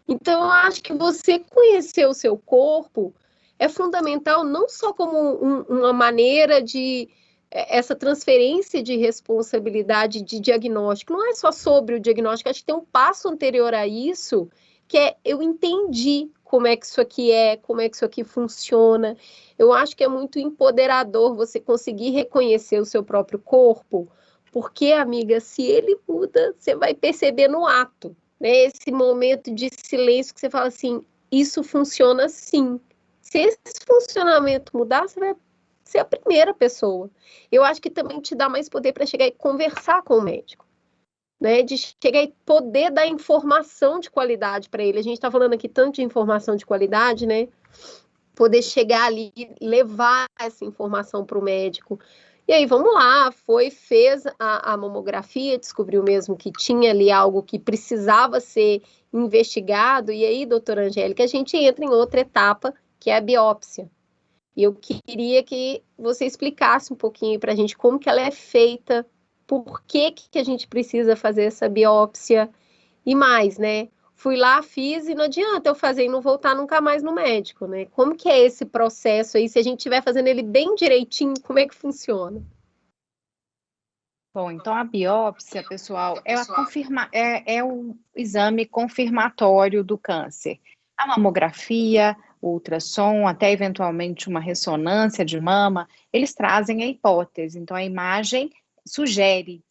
Então, eu acho que você conhecer o seu corpo é fundamental, não só como uma maneira de essa transferência de responsabilidade de diagnóstico, não é só sobre o diagnóstico, acho que tem um passo anterior a isso, que é eu entendi como é que isso aqui como é que isso aqui funciona. Eu acho que é muito empoderador você conseguir reconhecer o seu próprio corpo, porque, amiga, se ele muda, você vai perceber no ato, né? Esse momento de silêncio que você fala assim, isso funciona assim. Se esse funcionamento mudar, você vai ser a primeira pessoa. Eu acho que também te dá mais poder para chegar e conversar com o médico, né? De chegar e poder dar informação de qualidade para ele. A gente está falando aqui tanto de informação de qualidade, né? Poder chegar ali e levar essa informação para o médico. E aí, vamos lá, fez a mamografia, descobriu mesmo que tinha ali algo que precisava ser investigado. E aí, doutora Angélica, a gente entra em outra etapa, que é a biópsia. E eu queria que você explicasse um pouquinho para a gente como que ela é feita, por que a gente precisa fazer essa biópsia e mais, né? Fui lá, fiz e não adianta eu fazer e não voltar nunca mais no médico, né? Como que é esse processo aí? Se a gente estiver fazendo ele bem direitinho, como é que funciona? Bom, então a biópsia, pessoal, é o exame confirmatório do câncer. A mamografia, o ultrassom, até eventualmente uma ressonância de mama, eles trazem a hipótese. Então, a imagem sugere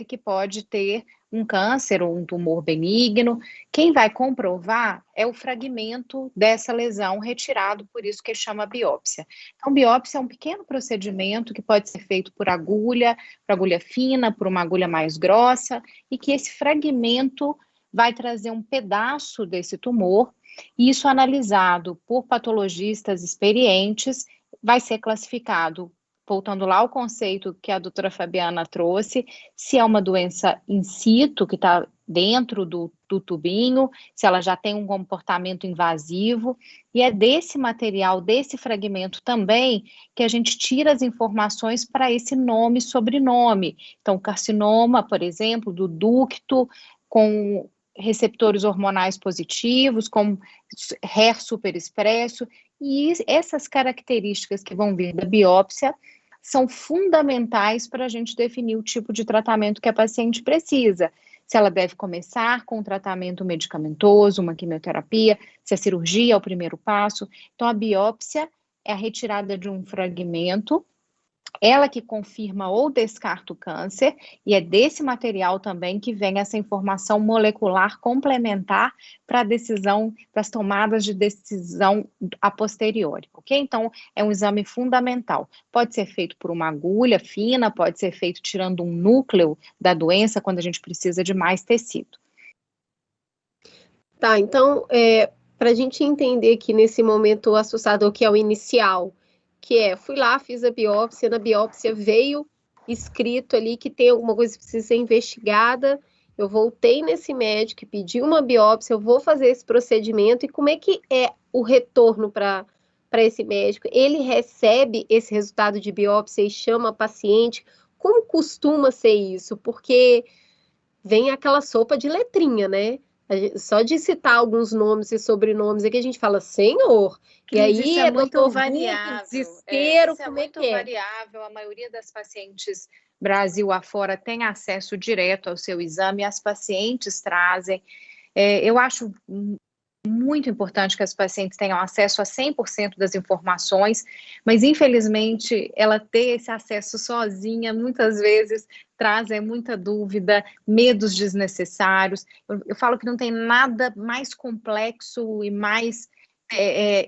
que pode ter um câncer ou um tumor benigno. Quem vai comprovar é o fragmento dessa lesão retirado, por isso que chama biópsia. Então, biópsia é um pequeno procedimento que pode ser feito por agulha fina, por uma agulha mais grossa, e que esse fragmento vai trazer um pedaço desse tumor e isso analisado por patologistas experientes vai ser classificado, voltando lá ao conceito que a doutora Fabiana trouxe, se é uma doença in situ, que está dentro do tubinho, se ela já tem um comportamento invasivo, e é desse material, desse fragmento também, que a gente tira as informações para esse nome e sobrenome. Então, carcinoma, por exemplo, do ducto, com receptores hormonais positivos, com HER superexpresso, e essas características que vão vir da biópsia são fundamentais para a gente definir o tipo de tratamento que a paciente precisa. Se ela deve começar com um tratamento medicamentoso, uma quimioterapia, se a cirurgia é o primeiro passo. Então, a biópsia é a retirada de um fragmento, ela que confirma ou descarta o câncer, e é desse material também que vem essa informação molecular complementar para a decisão, para as tomadas de decisão a posteriori, ok? Então, é um exame fundamental. Pode ser feito por uma agulha fina, pode ser feito tirando um núcleo da doença, quando a gente precisa de mais tecido. Tá, então, para a gente entender que nesse momento o assustador, que é o inicial, que fui lá, fiz a biópsia, na biópsia veio escrito ali que tem alguma coisa que precisa ser investigada, eu voltei nesse médico, pedi uma biópsia, eu vou fazer esse procedimento, e como é que é o retorno para esse médico? Ele recebe esse resultado de biópsia e chama a paciente? Como costuma ser isso? Porque vem aquela sopa de letrinha, né? Só de citar alguns nomes e sobrenomes aqui, a gente fala, senhor, e aí isso é muito variável, desespero, isso como é muito variável. A maioria das pacientes Brasil afora tem acesso direto ao seu exame, as pacientes trazem. Eu acho muito importante que as pacientes tenham acesso a 100% das informações, mas infelizmente ela ter esse acesso sozinha, muitas vezes traz muita dúvida, medos desnecessários. Eu falo que não tem nada mais complexo e mais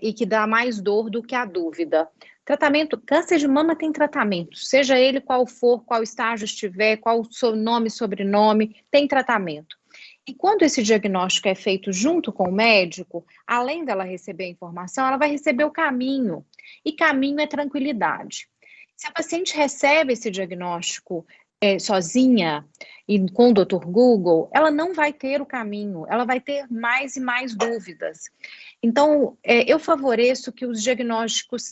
e que dá mais dor do que a dúvida. Tratamento, câncer de mama tem tratamento, seja ele qual for, qual estágio estiver, qual o seu nome, sobrenome, tem tratamento. E quando esse diagnóstico é feito junto com o médico, além dela receber a informação, ela vai receber o caminho. E caminho é tranquilidade. Se a paciente recebe esse diagnóstico sozinha e com o Dr. Google, ela não vai ter o caminho, ela vai ter mais e mais dúvidas. Então, eu favoreço que os diagnósticos,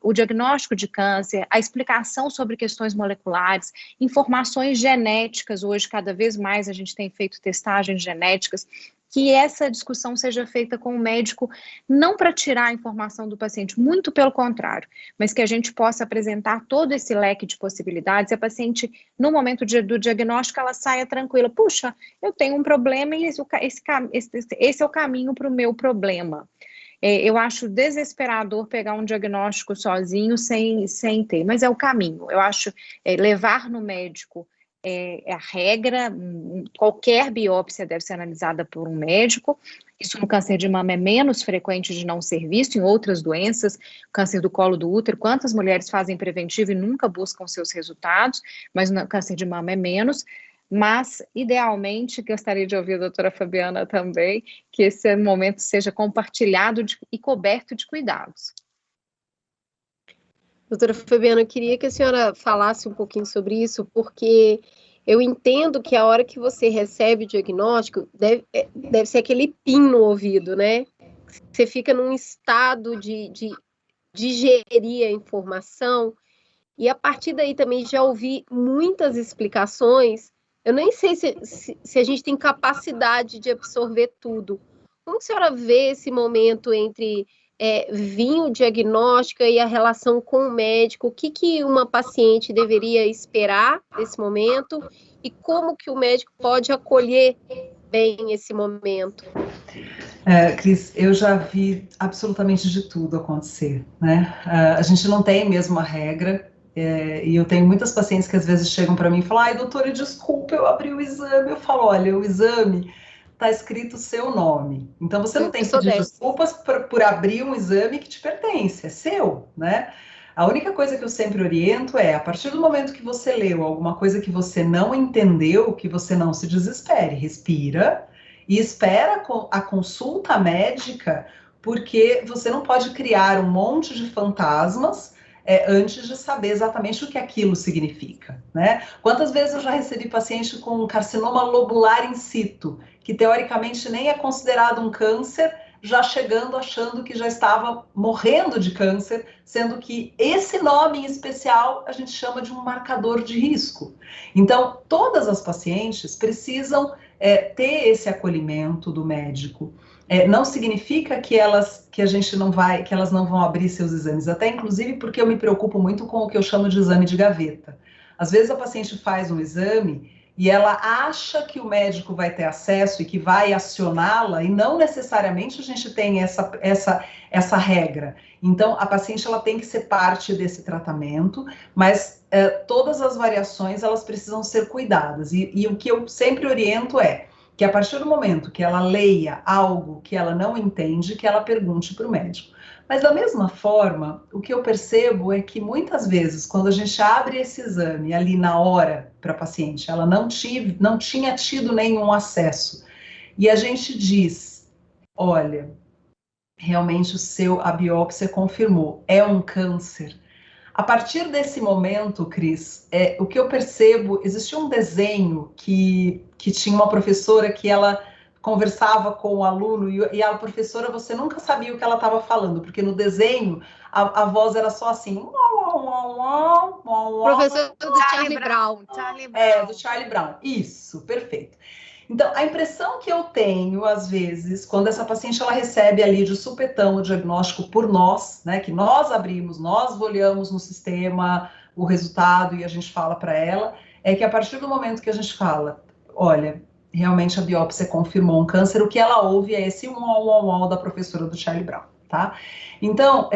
o diagnóstico de câncer, a explicação sobre questões moleculares, informações genéticas, hoje cada vez mais a gente tem feito testagens genéticas, que essa discussão seja feita com o médico, não para tirar a informação do paciente, muito pelo contrário, mas que a gente possa apresentar todo esse leque de possibilidades, e a paciente, no momento do diagnóstico, ela saia tranquila, puxa, eu tenho um problema e esse é o caminho para o meu problema. Eu acho desesperador pegar um diagnóstico sozinho sem ter, mas é o caminho. Eu acho levar no médico é a regra, qualquer biópsia deve ser analisada por um médico. Isso no câncer de mama é menos frequente de não ser visto, em outras doenças, câncer do colo do útero, quantas mulheres fazem preventivo e nunca buscam seus resultados, mas no câncer de mama é menos. Mas, idealmente, gostaria de ouvir a doutora Fabiana também, que esse momento seja compartilhado e coberto de cuidados. Doutora Fabiana, eu queria que a senhora falasse um pouquinho sobre isso, porque eu entendo que a hora que você recebe o diagnóstico, deve ser aquele pin no ouvido, né? Você fica num estado de digerir a informação, e a partir daí também já ouvi muitas explicações. Eu nem sei se a gente tem capacidade de absorver tudo. Como a senhora vê esse momento entre vir o diagnóstico e a relação com o médico? O que uma paciente deveria esperar desse momento e como que o médico pode acolher bem esse momento? Cris, eu já vi absolutamente de tudo acontecer, né? A gente não tem mesmo a regra, e eu tenho muitas pacientes que às vezes chegam para mim e falam, ai, doutora, desculpa, eu abri o exame. Eu falo, olha, o exame está escrito seu nome. Então, você não tem que pedir desculpas por abrir um exame que te pertence, é seu, né? A única coisa que eu sempre oriento a partir do momento que você leu alguma coisa que você não entendeu, que você não se desespere, respira e espera a consulta médica, porque você não pode criar um monte de fantasmas antes de saber exatamente o que aquilo significa, né? Quantas vezes eu já recebi paciente com carcinoma lobular in situ, que teoricamente nem é considerado um câncer, já chegando achando que já estava morrendo de câncer, sendo que esse nome em especial a gente chama de um marcador de risco. Então, todas as pacientes precisam ter esse acolhimento do médico. Não significa que elas não vão abrir seus exames, até inclusive porque eu me preocupo muito com o que eu chamo de exame de gaveta. Às vezes a paciente faz um exame e ela acha que o médico vai ter acesso e que vai acioná-la, e não necessariamente a gente tem essa regra. Então, a paciente ela tem que ser parte desse tratamento, mas todas as variações elas precisam ser cuidadas. E o que eu sempre oriento é que a partir do momento que ela leia algo que ela não entende, que ela pergunte para o médico. Mas da mesma forma, o que eu percebo é que muitas vezes, quando a gente abre esse exame ali na hora para a paciente, ela não tinha tido nenhum acesso, e a gente diz, olha, realmente a biópsia confirmou, é um câncer. A partir desse momento, Cris, o que eu percebo, existia um desenho que tinha uma professora que ela conversava com o aluno e a professora, você nunca sabia o que ela estava falando, porque no desenho a voz era só assim. Professor do Charlie Brown. Do Charlie Brown. Isso, perfeito. Então, a impressão que eu tenho, às vezes, quando essa paciente ela recebe ali de supetão o diagnóstico por nós, né, que nós abrimos, nós olhamos no sistema o resultado e a gente fala para ela, é que a partir do momento que a gente fala, olha, realmente a biópsia confirmou um câncer, o que ela ouve é esse uau da professora do Charlie Brown, tá? Então,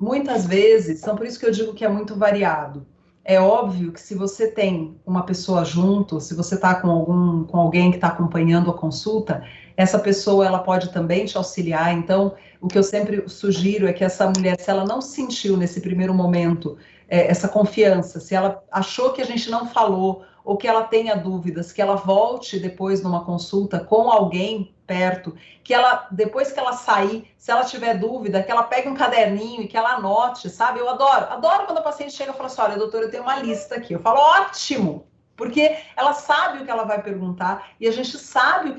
muitas vezes, então por isso que eu digo que é muito variado. É óbvio que se você tem uma pessoa junto, se você está com alguém que está acompanhando a consulta, essa pessoa ela pode também te auxiliar. Então, o que eu sempre sugiro é que essa mulher, se ela não sentiu nesse primeiro momento essa confiança, se ela achou que a gente não falou, ou que ela tenha dúvidas, que ela volte depois numa consulta com alguém perto, que ela, depois que ela sair, se ela tiver dúvida, que ela pegue um caderninho e que ela anote, sabe? Eu adoro quando a paciente chega e fala assim, olha, doutora, eu tenho uma lista aqui. Eu falo, ótimo! Porque ela sabe o que ela vai perguntar e a gente sabe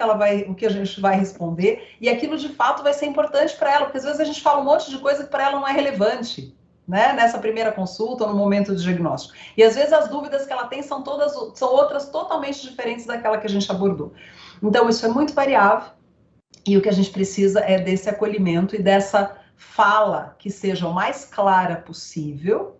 o que a gente vai responder, e aquilo de fato vai ser importante para ela, porque às vezes a gente fala um monte de coisa que para ela não é relevante, né, nessa primeira consulta ou no momento do diagnóstico. E às vezes as dúvidas que ela tem são outras totalmente diferentes daquela que a gente abordou. Então isso é muito variável e o que a gente precisa é desse acolhimento e dessa fala que seja o mais clara possível,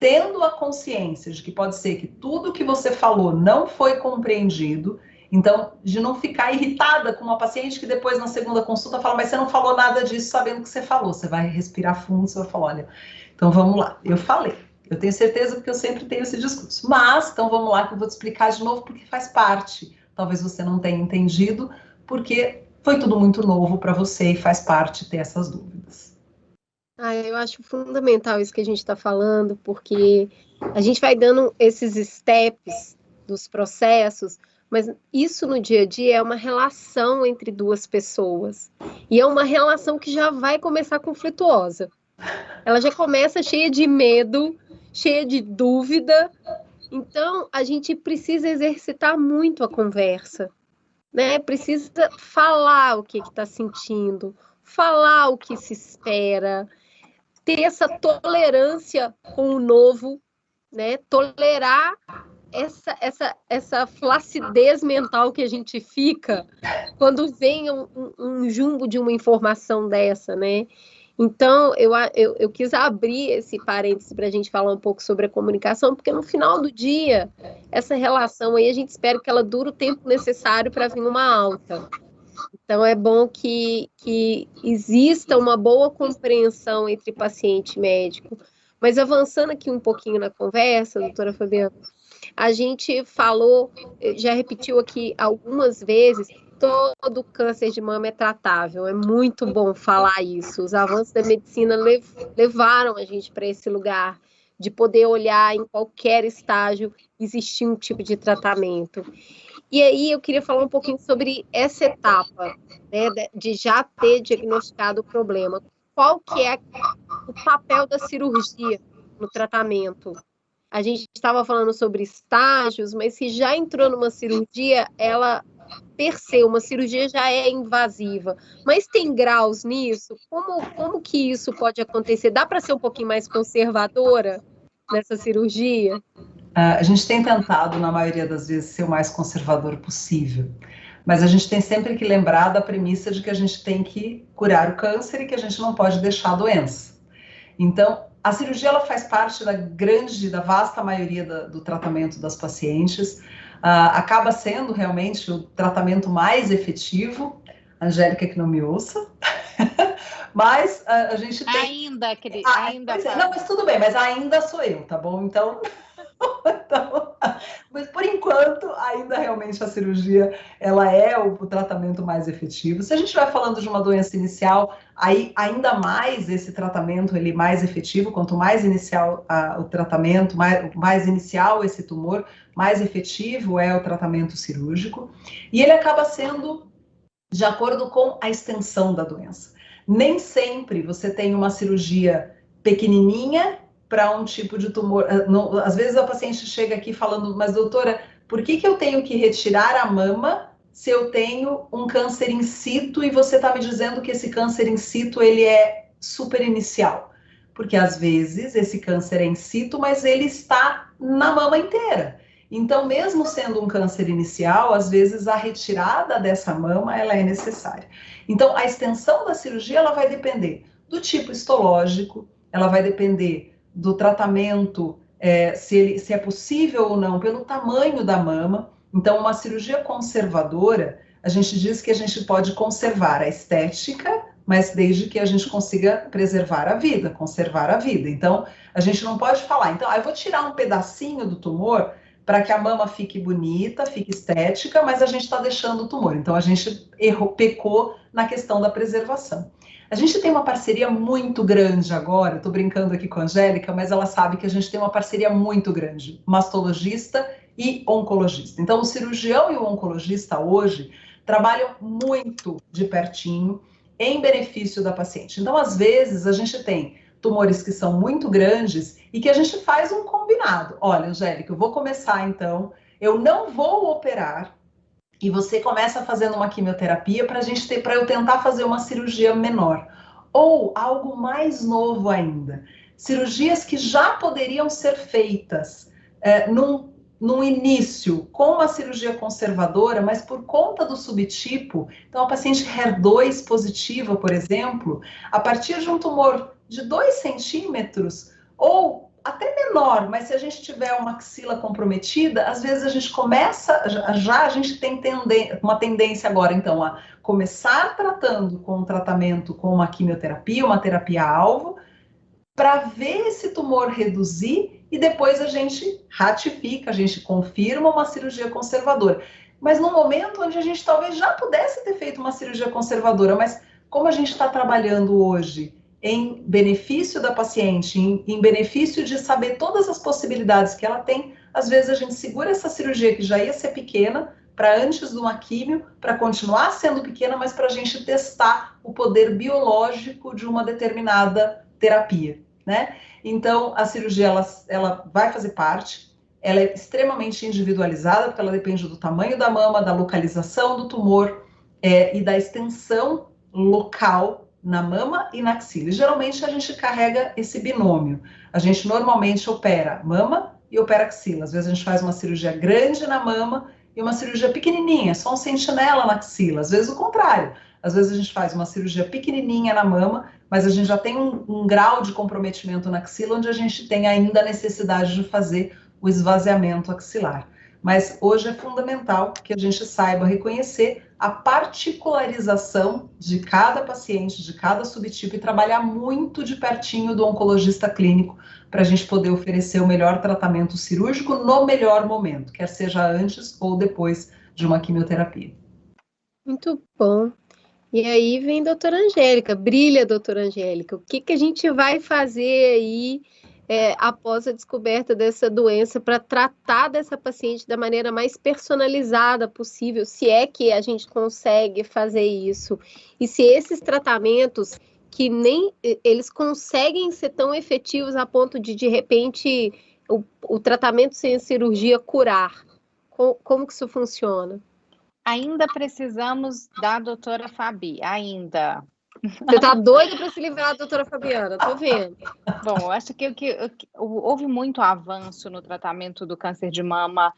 tendo a consciência de que pode ser que tudo que você falou não foi compreendido. Então, de não ficar irritada com uma paciente que depois na segunda consulta fala, mas você não falou nada disso sabendo que você falou. Você vai respirar fundo, você vai falar, olha, então vamos lá, eu falei, eu tenho certeza porque eu sempre tenho esse discurso, mas então vamos lá que eu vou te explicar de novo porque faz parte. Talvez você não tenha entendido porque foi tudo muito novo para você e faz parte ter essas dúvidas. Eu acho fundamental isso que a gente está falando, porque a gente vai dando esses steps dos processos, mas isso no dia a dia é uma relação entre duas pessoas. E é uma relação que já vai começar conflituosa. Ela já começa cheia de medo, cheia de dúvida. Então, a gente precisa exercitar muito a conversa, né? Precisa falar o que está sentindo, falar o que se espera, ter essa tolerância com o novo, né? Tolerar essa flacidez mental que a gente fica quando vem um jumbo de uma informação dessa, né? Então, eu quis abrir esse parênteses para a gente falar um pouco sobre a comunicação, porque no final do dia, essa relação aí, a gente espera que ela dure o tempo necessário para vir uma alta. Então, é bom que exista uma boa compreensão entre paciente e médico. Mas avançando aqui um pouquinho na conversa, doutora Fabiana, a gente falou, já repetiu aqui algumas vezes, todo câncer de mama é tratável. É muito bom falar isso. Os avanços da medicina levaram a gente para esse lugar de poder olhar em qualquer estágio existir um tipo de tratamento. E aí eu queria falar um pouquinho sobre essa etapa, né, de já ter diagnosticado o problema. Qual que é o papel da cirurgia no tratamento? A gente estava falando sobre estágios, mas se já entrou numa cirurgia, ela, per se, uma cirurgia já é invasiva. Mas tem graus nisso? Como que isso pode acontecer? Dá para ser um pouquinho mais conservadora nessa cirurgia? A gente tem tentado, na maioria das vezes, ser o mais conservador possível. Mas a gente tem sempre que lembrar da premissa de que a gente tem que curar o câncer e que a gente não pode deixar a doença. Então, a cirurgia ela faz parte da vasta maioria do tratamento das pacientes, acaba sendo realmente o tratamento mais efetivo. Angélica que não me ouça, mas a gente tem... Ainda. Não, mas tudo bem, mas ainda sou eu, tá bom? Então, mas por enquanto, ainda realmente a cirurgia, ela é o tratamento mais efetivo. Se a gente vai falando de uma doença inicial, aí ainda mais esse tratamento, ele é mais efetivo, quanto mais inicial o tratamento, mais inicial esse tumor, mais efetivo é o tratamento cirúrgico, e ele acaba sendo de acordo com a extensão da doença. Nem sempre você tem uma cirurgia pequenininha para um tipo de tumor. Às vezes a paciente chega aqui falando, mas doutora, por que eu tenho que retirar a mama se eu tenho um câncer in situ e você está me dizendo que esse câncer in situ ele é super inicial? Porque às vezes esse câncer é in situ, mas ele está na mama inteira. Então, mesmo sendo um câncer inicial, às vezes a retirada dessa mama ela é necessária. Então, a extensão da cirurgia ela vai depender do tipo histológico, ela vai depender do tratamento, se é possível ou não, pelo tamanho da mama. Então, uma cirurgia conservadora, a gente diz que a gente pode conservar a estética, mas desde que a gente consiga preservar a vida, conservar a vida. Então, a gente não pode falar, então, eu vou tirar um pedacinho do tumor para que a mama fique bonita, fique estética, mas a gente está deixando o tumor. Então, a gente pecou na questão da preservação. A gente tem uma parceria muito grande agora, estou brincando aqui com a Angélica, mas ela sabe que a gente tem uma parceria muito grande, mastologista e oncologista. Então, o cirurgião e o oncologista hoje trabalham muito de pertinho em benefício da paciente. Então, às vezes, a gente tem tumores que são muito grandes e que a gente faz um combinado. Olha, Angélica, eu vou começar então, eu não vou operar e você começa fazendo uma quimioterapia para eu tentar fazer uma cirurgia menor. Ou algo mais novo ainda, cirurgias que já poderiam ser feitas num início com uma cirurgia conservadora, mas por conta do subtipo, então a paciente HER2 positiva, por exemplo, a partir de um tumor de 2 centímetros, ou até menor, mas se a gente tiver uma axila comprometida, às vezes a gente começa, a gente tem uma tendência agora, então, a começar tratando com um tratamento com uma quimioterapia, uma terapia-alvo, para ver esse tumor reduzir e depois a gente ratifica, a gente confirma uma cirurgia conservadora. Mas no momento onde a gente talvez já pudesse ter feito uma cirurgia conservadora, mas como a gente está trabalhando hoje em benefício da paciente, em benefício de saber todas as possibilidades que ela tem, às vezes a gente segura essa cirurgia que já ia ser pequena, para antes de uma químio, para continuar sendo pequena, mas para a gente testar o poder biológico de uma determinada terapia, né? Então, a cirurgia, ela vai fazer parte, ela é extremamente individualizada, porque ela depende do tamanho da mama, da localização do tumor e da extensão local na mama e na axila. E, geralmente a gente carrega esse binômio. A gente normalmente opera mama e opera axila. Às vezes a gente faz uma cirurgia grande na mama e uma cirurgia pequenininha, só um sentinela na axila. Às vezes o contrário. Às vezes a gente faz uma cirurgia pequenininha na mama, mas a gente já tem um grau de comprometimento na axila onde a gente tem ainda a necessidade de fazer o esvaziamento axilar. Mas hoje é fundamental que a gente saiba reconhecer a particularização de cada paciente, de cada subtipo e trabalhar muito de pertinho do oncologista clínico para a gente poder oferecer o melhor tratamento cirúrgico no melhor momento, quer seja antes ou depois de uma quimioterapia. Muito bom. E aí vem a doutora Angélica, brilha, doutora Angélica, o que a gente vai fazer aí após a descoberta dessa doença, para tratar dessa paciente da maneira mais personalizada possível, se é que a gente consegue fazer isso. E se esses tratamentos, que nem eles conseguem ser tão efetivos a ponto de repente, o tratamento sem cirurgia curar. Como que isso funciona? Ainda precisamos da doutora Fabi, ainda. Você tá doida para se livrar da doutora Fabiana, tô vendo. Bom, eu acho que houve muito avanço no tratamento do câncer de mama.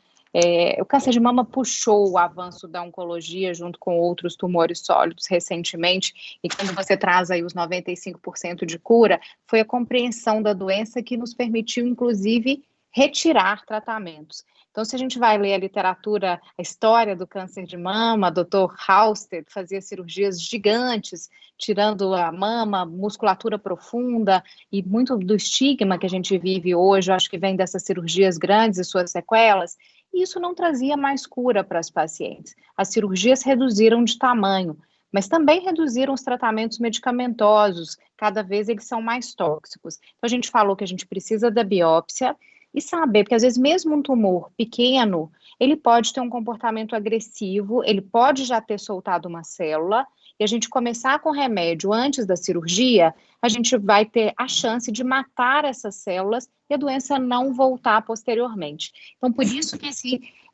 O câncer de mama puxou o avanço da oncologia junto com outros tumores sólidos recentemente, e quando você traz aí os 95% de cura, foi a compreensão da doença que nos permitiu, inclusive, retirar tratamentos. Então, se a gente vai ler a literatura, a história do câncer de mama, Dr. Halsted fazia cirurgias gigantes, tirando a mama, musculatura profunda, e muito do estigma que a gente vive hoje, eu acho que vem dessas cirurgias grandes e suas sequelas, e isso não trazia mais cura para as pacientes. As cirurgias reduziram de tamanho, mas também reduziram os tratamentos medicamentosos, cada vez eles são mais tóxicos. Então, a gente falou que a gente precisa da biópsia, e saber, porque às vezes mesmo um tumor pequeno, ele pode ter um comportamento agressivo, ele pode já ter soltado uma célula, e a gente começar com remédio antes da cirurgia, a gente vai ter a chance de matar essas células e a doença não voltar posteriormente. Então, por isso que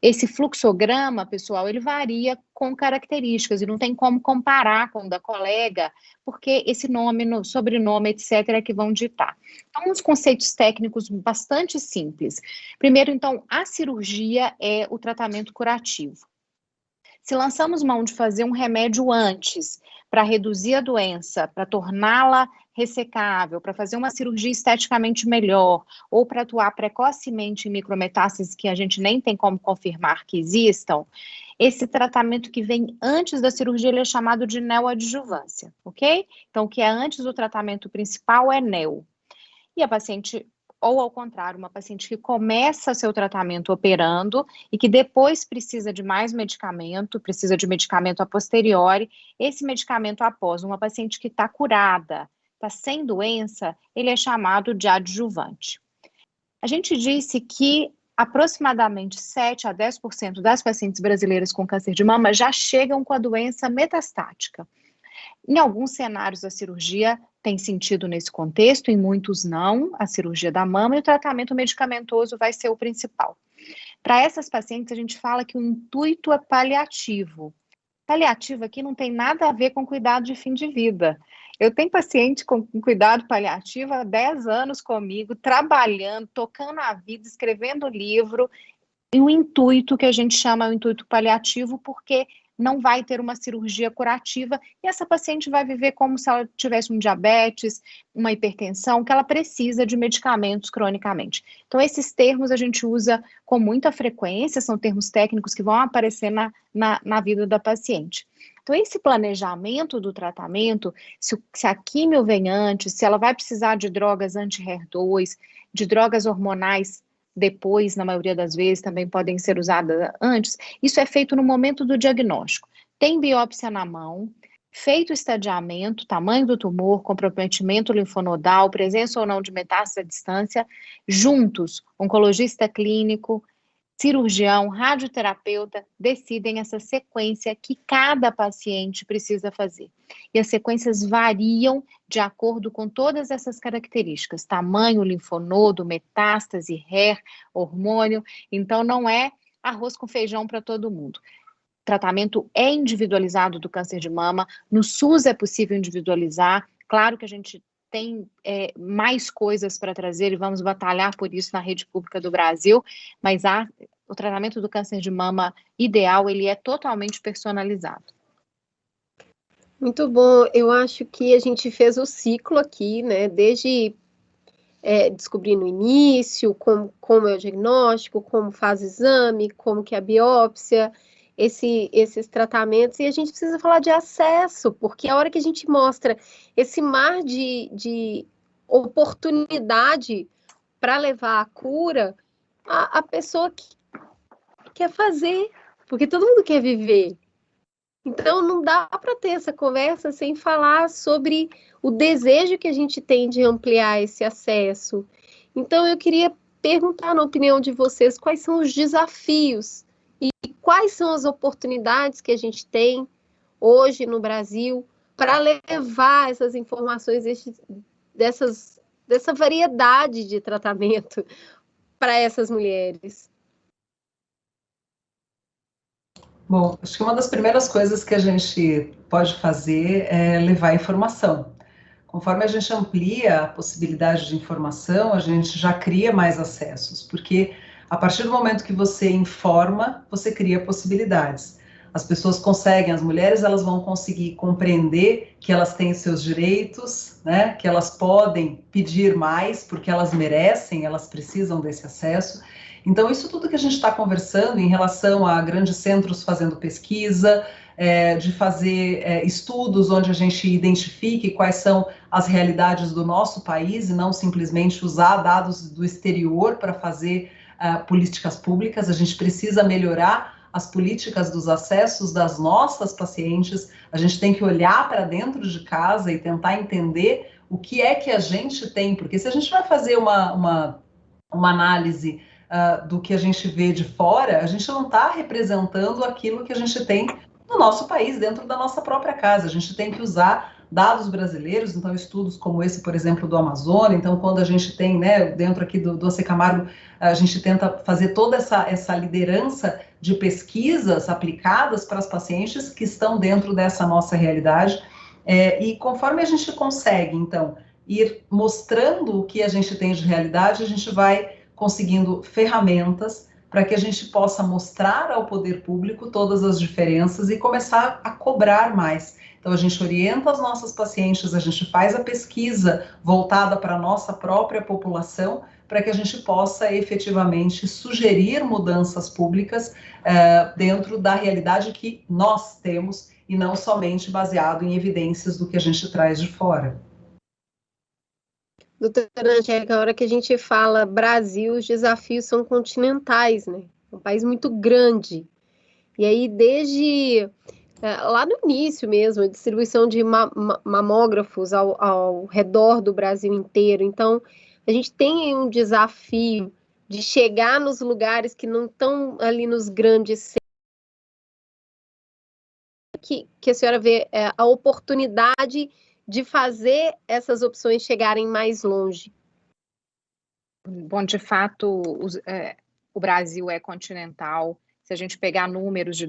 esse fluxograma, pessoal, ele varia com características, e não tem como comparar com o da colega, porque esse nome, sobrenome, etc., é que vão ditar. Então, uns conceitos técnicos bastante simples. Primeiro, então, a cirurgia é o tratamento curativo. Se lançamos mão de fazer um remédio antes, para reduzir a doença, para torná-la ressecável, para fazer uma cirurgia esteticamente melhor, ou para atuar precocemente em micrometástases que a gente nem tem como confirmar que existam, esse tratamento que vem antes da cirurgia, ele é chamado de neoadjuvância, ok? Então, o que é antes do tratamento principal é neo. E a paciente, ou ao contrário, uma paciente que começa seu tratamento operando e que depois precisa de mais medicamento, precisa de medicamento a posteriori, esse medicamento após uma paciente que está curada, está sem doença, ele é chamado de adjuvante. A gente disse que aproximadamente 7 a 10% das pacientes brasileiras com câncer de mama já chegam com a doença metastática. Em alguns cenários, a cirurgia tem sentido nesse contexto, em muitos não, a cirurgia da mama, e o tratamento medicamentoso vai ser o principal. Para essas pacientes, a gente fala que o intuito é paliativo. Paliativo aqui não tem nada a ver com cuidado de fim de vida. Eu tenho paciente com cuidado paliativo há 10 anos comigo, trabalhando, tocando a vida, escrevendo livro, e o intuito que a gente chama o intuito paliativo, porque não vai ter uma cirurgia curativa, e essa paciente vai viver como se ela tivesse um diabetes, uma hipertensão, que ela precisa de medicamentos cronicamente. Então, esses termos a gente usa com muita frequência, são termos técnicos que vão aparecer na vida da paciente. Então, esse planejamento do tratamento, se a químio vem antes, se ela vai precisar de drogas anti-HER2, de drogas hormonais depois, na maioria das vezes, também podem ser usadas antes, isso é feito no momento do diagnóstico. Tem biópsia na mão, feito o estadiamento, tamanho do tumor, comprometimento linfonodal, presença ou não de metástase à distância, juntos, oncologista clínico, cirurgião, radioterapeuta, decidem essa sequência que cada paciente precisa fazer. E as sequências variam de acordo com todas essas características, tamanho, linfonodo, metástase, HER, hormônio, então não é arroz com feijão para todo mundo. O tratamento é individualizado do câncer de mama, no SUS é possível individualizar, claro que a gente tem mais coisas para trazer e vamos batalhar por isso na rede pública do Brasil, mas o tratamento do câncer de mama ideal, ele é totalmente personalizado. Muito bom, eu acho que a gente fez o ciclo aqui, né, desde descobrir no início como é o diagnóstico, como faz o exame, como que é a biópsia, esses tratamentos, e a gente precisa falar de acesso, porque a hora que a gente mostra esse mar de oportunidade para levar a cura, a pessoa quer fazer, porque todo mundo quer viver. Então, não dá para ter essa conversa sem falar sobre o desejo que a gente tem de ampliar esse acesso. Então, eu queria perguntar, na opinião de vocês, quais são os desafios e quais são as oportunidades que a gente tem hoje no Brasil para levar essas informações, dessa variedade de tratamento para essas mulheres. Bom, acho que uma das primeiras coisas que a gente pode fazer é levar informação. Conforme a gente amplia a possibilidade de informação, a gente já cria mais acessos, porque a partir do momento que você informa, você cria possibilidades. As pessoas conseguem, as mulheres, elas vão conseguir compreender que elas têm seus direitos, né, que elas podem pedir mais, porque elas merecem, elas precisam desse acesso. Então, isso tudo que a gente está conversando em relação a grandes centros fazendo pesquisa, de fazer estudos onde a gente identifique quais são as realidades do nosso país e não simplesmente usar dados do exterior para fazer políticas públicas. A gente precisa melhorar as políticas dos acessos das nossas pacientes, a gente tem que olhar para dentro de casa e tentar entender o que é que a gente tem, porque se a gente vai fazer uma análise do que a gente vê de fora, a gente não está representando aquilo que a gente tem no nosso país, dentro da nossa própria casa. A gente tem que usar dados brasileiros, então estudos como esse, por exemplo, do Amazonas. Então, quando a gente tem, né, dentro aqui do AC Camargo, a gente tenta fazer toda essa liderança de pesquisas aplicadas para as pacientes que estão dentro dessa nossa realidade. E conforme a gente consegue, então, ir mostrando o que a gente tem de realidade, a gente vai conseguindo ferramentas para que a gente possa mostrar ao poder público todas as diferenças e começar a cobrar mais. Então, a gente orienta as nossas pacientes, a gente faz a pesquisa voltada para a nossa própria população, para que a gente possa efetivamente sugerir mudanças públicas dentro da realidade que nós temos e não somente baseado em evidências do que a gente traz de fora. Doutora Angélica, a hora que a gente fala Brasil, os desafios são continentais, né? É um país muito grande. E aí, desde lá no início mesmo, a distribuição de mamógrafos ao redor do Brasil inteiro. Então, a gente tem aí um desafio de chegar nos lugares que não estão ali nos grandes centros. Que a senhora vê a oportunidade de fazer essas opções chegarem mais longe? Bom, de fato, o Brasil é continental. Se a gente pegar números de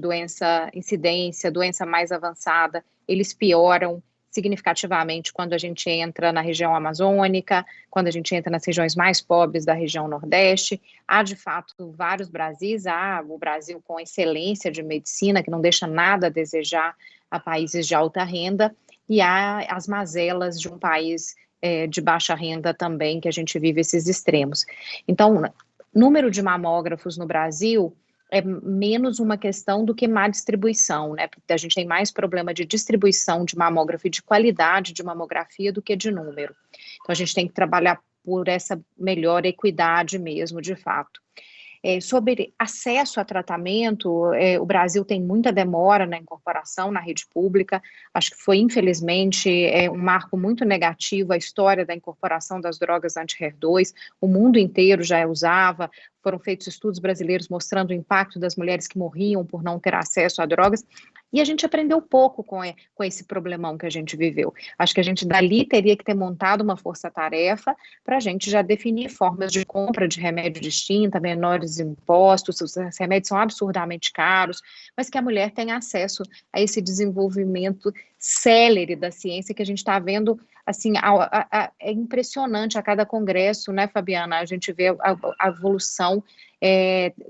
incidência, doença mais avançada, eles pioram significativamente quando a gente entra na região amazônica, quando a gente entra nas regiões mais pobres da região Nordeste. Há, de fato, vários Brasis. Há o Brasil com excelência de medicina, que não deixa nada a desejar a países de alta renda, e há as mazelas de um país de baixa renda também, que a gente vive esses extremos. Então, número de mamógrafos no Brasil é menos uma questão do que má distribuição, né? Porque a gente tem mais problema de distribuição de mamógrafo e de qualidade de mamografia do que de número. Então, a gente tem que trabalhar por essa melhor equidade mesmo, de fato. Sobre acesso a tratamento, o Brasil tem muita demora na incorporação na rede pública. Acho que foi, infelizmente, um marco muito negativo a história da incorporação das drogas anti-HER2. O mundo inteiro já usava. Foram feitos estudos brasileiros mostrando o impacto das mulheres que morriam por não ter acesso a drogas, e a gente aprendeu pouco com esse problemão que a gente viveu. Acho que a gente dali teria que ter montado uma força-tarefa para a gente já definir formas de compra de remédio distinta, menores impostos, os remédios são absurdamente caros, mas que a mulher tenha acesso a esse desenvolvimento célere da ciência que a gente está vendo, assim, é impressionante a cada congresso, né, Fabiana? A gente vê a evolução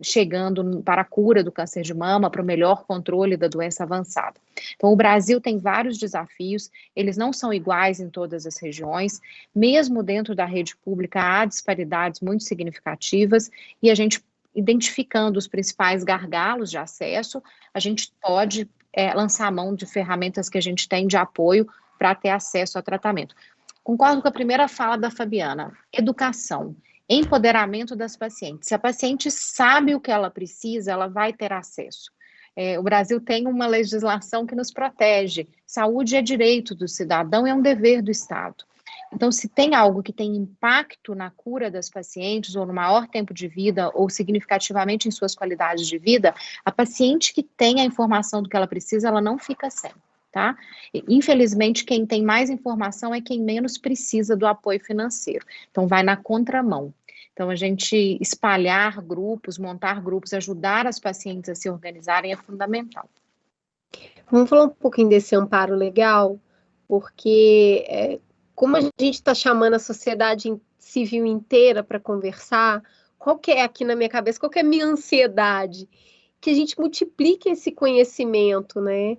chegando para a cura do câncer de mama, para o melhor controle da doença avançada. Então, o Brasil tem vários desafios, eles não são iguais em todas as regiões, mesmo dentro da rede pública há disparidades muito significativas, e a gente, identificando os principais gargalos de acesso, a gente pode lançar a mão de ferramentas que a gente tem de apoio para ter acesso a tratamento. Concordo com a primeira fala da Fabiana, educação, empoderamento das pacientes. Se a paciente sabe o que ela precisa, ela vai ter acesso. O Brasil tem uma legislação que nos protege. Saúde é direito do cidadão, é um dever do Estado. Então, se tem algo que tem impacto na cura das pacientes, ou no maior tempo de vida, ou significativamente em suas qualidades de vida, a paciente que tem a informação do que ela precisa, ela não fica sem, tá? Infelizmente, quem tem mais informação é quem menos precisa do apoio financeiro. Então, vai na contramão. Então, a gente espalhar grupos, montar grupos, ajudar as pacientes a se organizarem é fundamental. Vamos falar um pouquinho desse amparo legal, porque como a gente está chamando a sociedade civil inteira para conversar, qual que é aqui na minha cabeça, qual que é a minha ansiedade? Que a gente multiplique esse conhecimento, né?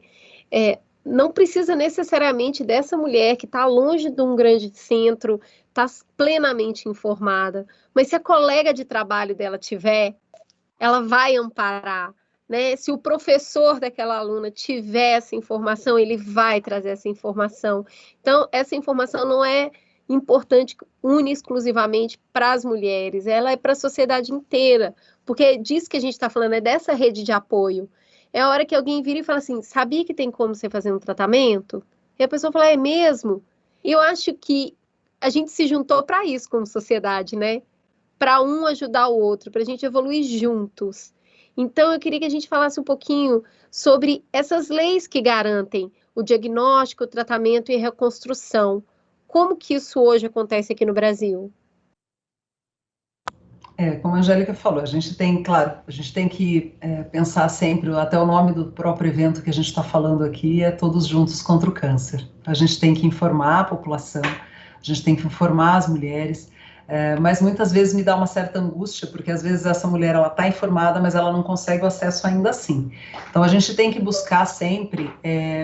Não precisa necessariamente dessa mulher que está longe de um grande centro, está plenamente informada, mas se a colega de trabalho dela tiver, ela vai amparar, né? Se o professor daquela aluna tiver essa informação, ele vai trazer essa informação. Então, essa informação não é importante exclusivamente para as mulheres, ela é para a sociedade inteira, porque disso que a gente está falando, é dessa rede de apoio. É a hora que alguém vira e fala assim, sabia que tem como você fazer um tratamento? E a pessoa fala, é mesmo? E eu acho que a gente se juntou para isso como sociedade, né? Para um ajudar o outro, para a gente evoluir juntos. Então, eu queria que a gente falasse um pouquinho sobre essas leis que garantem o diagnóstico, o tratamento e a reconstrução. Como que isso hoje acontece aqui no Brasil? Como a Angélica falou, a gente tem, claro, a gente tem que pensar sempre, até o nome do próprio evento que a gente está falando aqui é Todos Juntos contra o Câncer. A gente tem que informar a população, a gente tem que informar as mulheres, mas muitas vezes me dá uma certa angústia, porque às vezes essa mulher, ela está informada, mas ela não consegue o acesso ainda assim. Então a gente tem que buscar sempre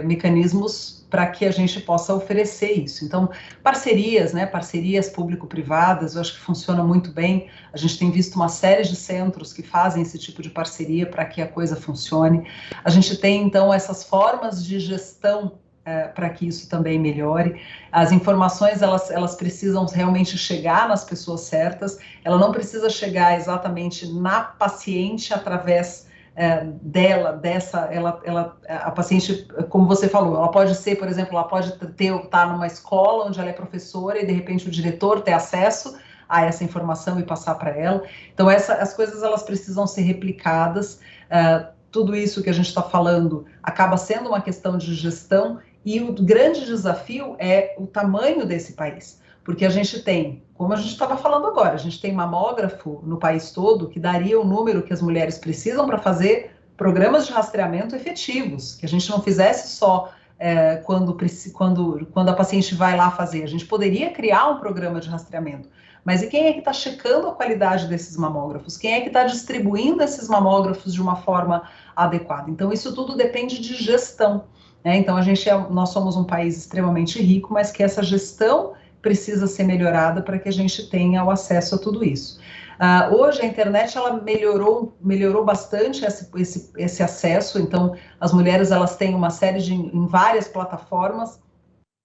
mecanismos para que a gente possa oferecer isso. Então, parcerias, né, parcerias público-privadas, eu acho que funciona muito bem. A gente tem visto uma série de centros que fazem esse tipo de parceria para que a coisa funcione. A gente tem, então, essas formas de gestão para que isso também melhore. As informações, elas precisam realmente chegar nas pessoas certas, ela não precisa chegar exatamente na paciente através a paciente, como você falou, ela pode ser, por exemplo, ela pode estar numa escola onde ela é professora e de repente o diretor ter acesso a essa informação e passar para ela. Então as coisas elas precisam ser replicadas. Tudo isso que a gente está falando acaba sendo uma questão de gestão e o grande desafio é o tamanho desse país. Porque a gente tem, como a gente estava falando agora, a gente tem mamógrafo no país todo que daria o número que as mulheres precisam para fazer programas de rastreamento efetivos, que a gente não fizesse só quando a paciente vai lá fazer. A gente poderia criar um programa de rastreamento, mas e quem é que está checando a qualidade desses mamógrafos? Quem é que está distribuindo esses mamógrafos de uma forma adequada? Então, isso tudo depende de gestão, né? Então, nós somos um país extremamente rico, mas que essa gestão precisa ser melhorada para que a gente tenha o acesso a tudo isso. Hoje a internet ela melhorou bastante esse acesso, então as mulheres elas têm uma série em várias plataformas,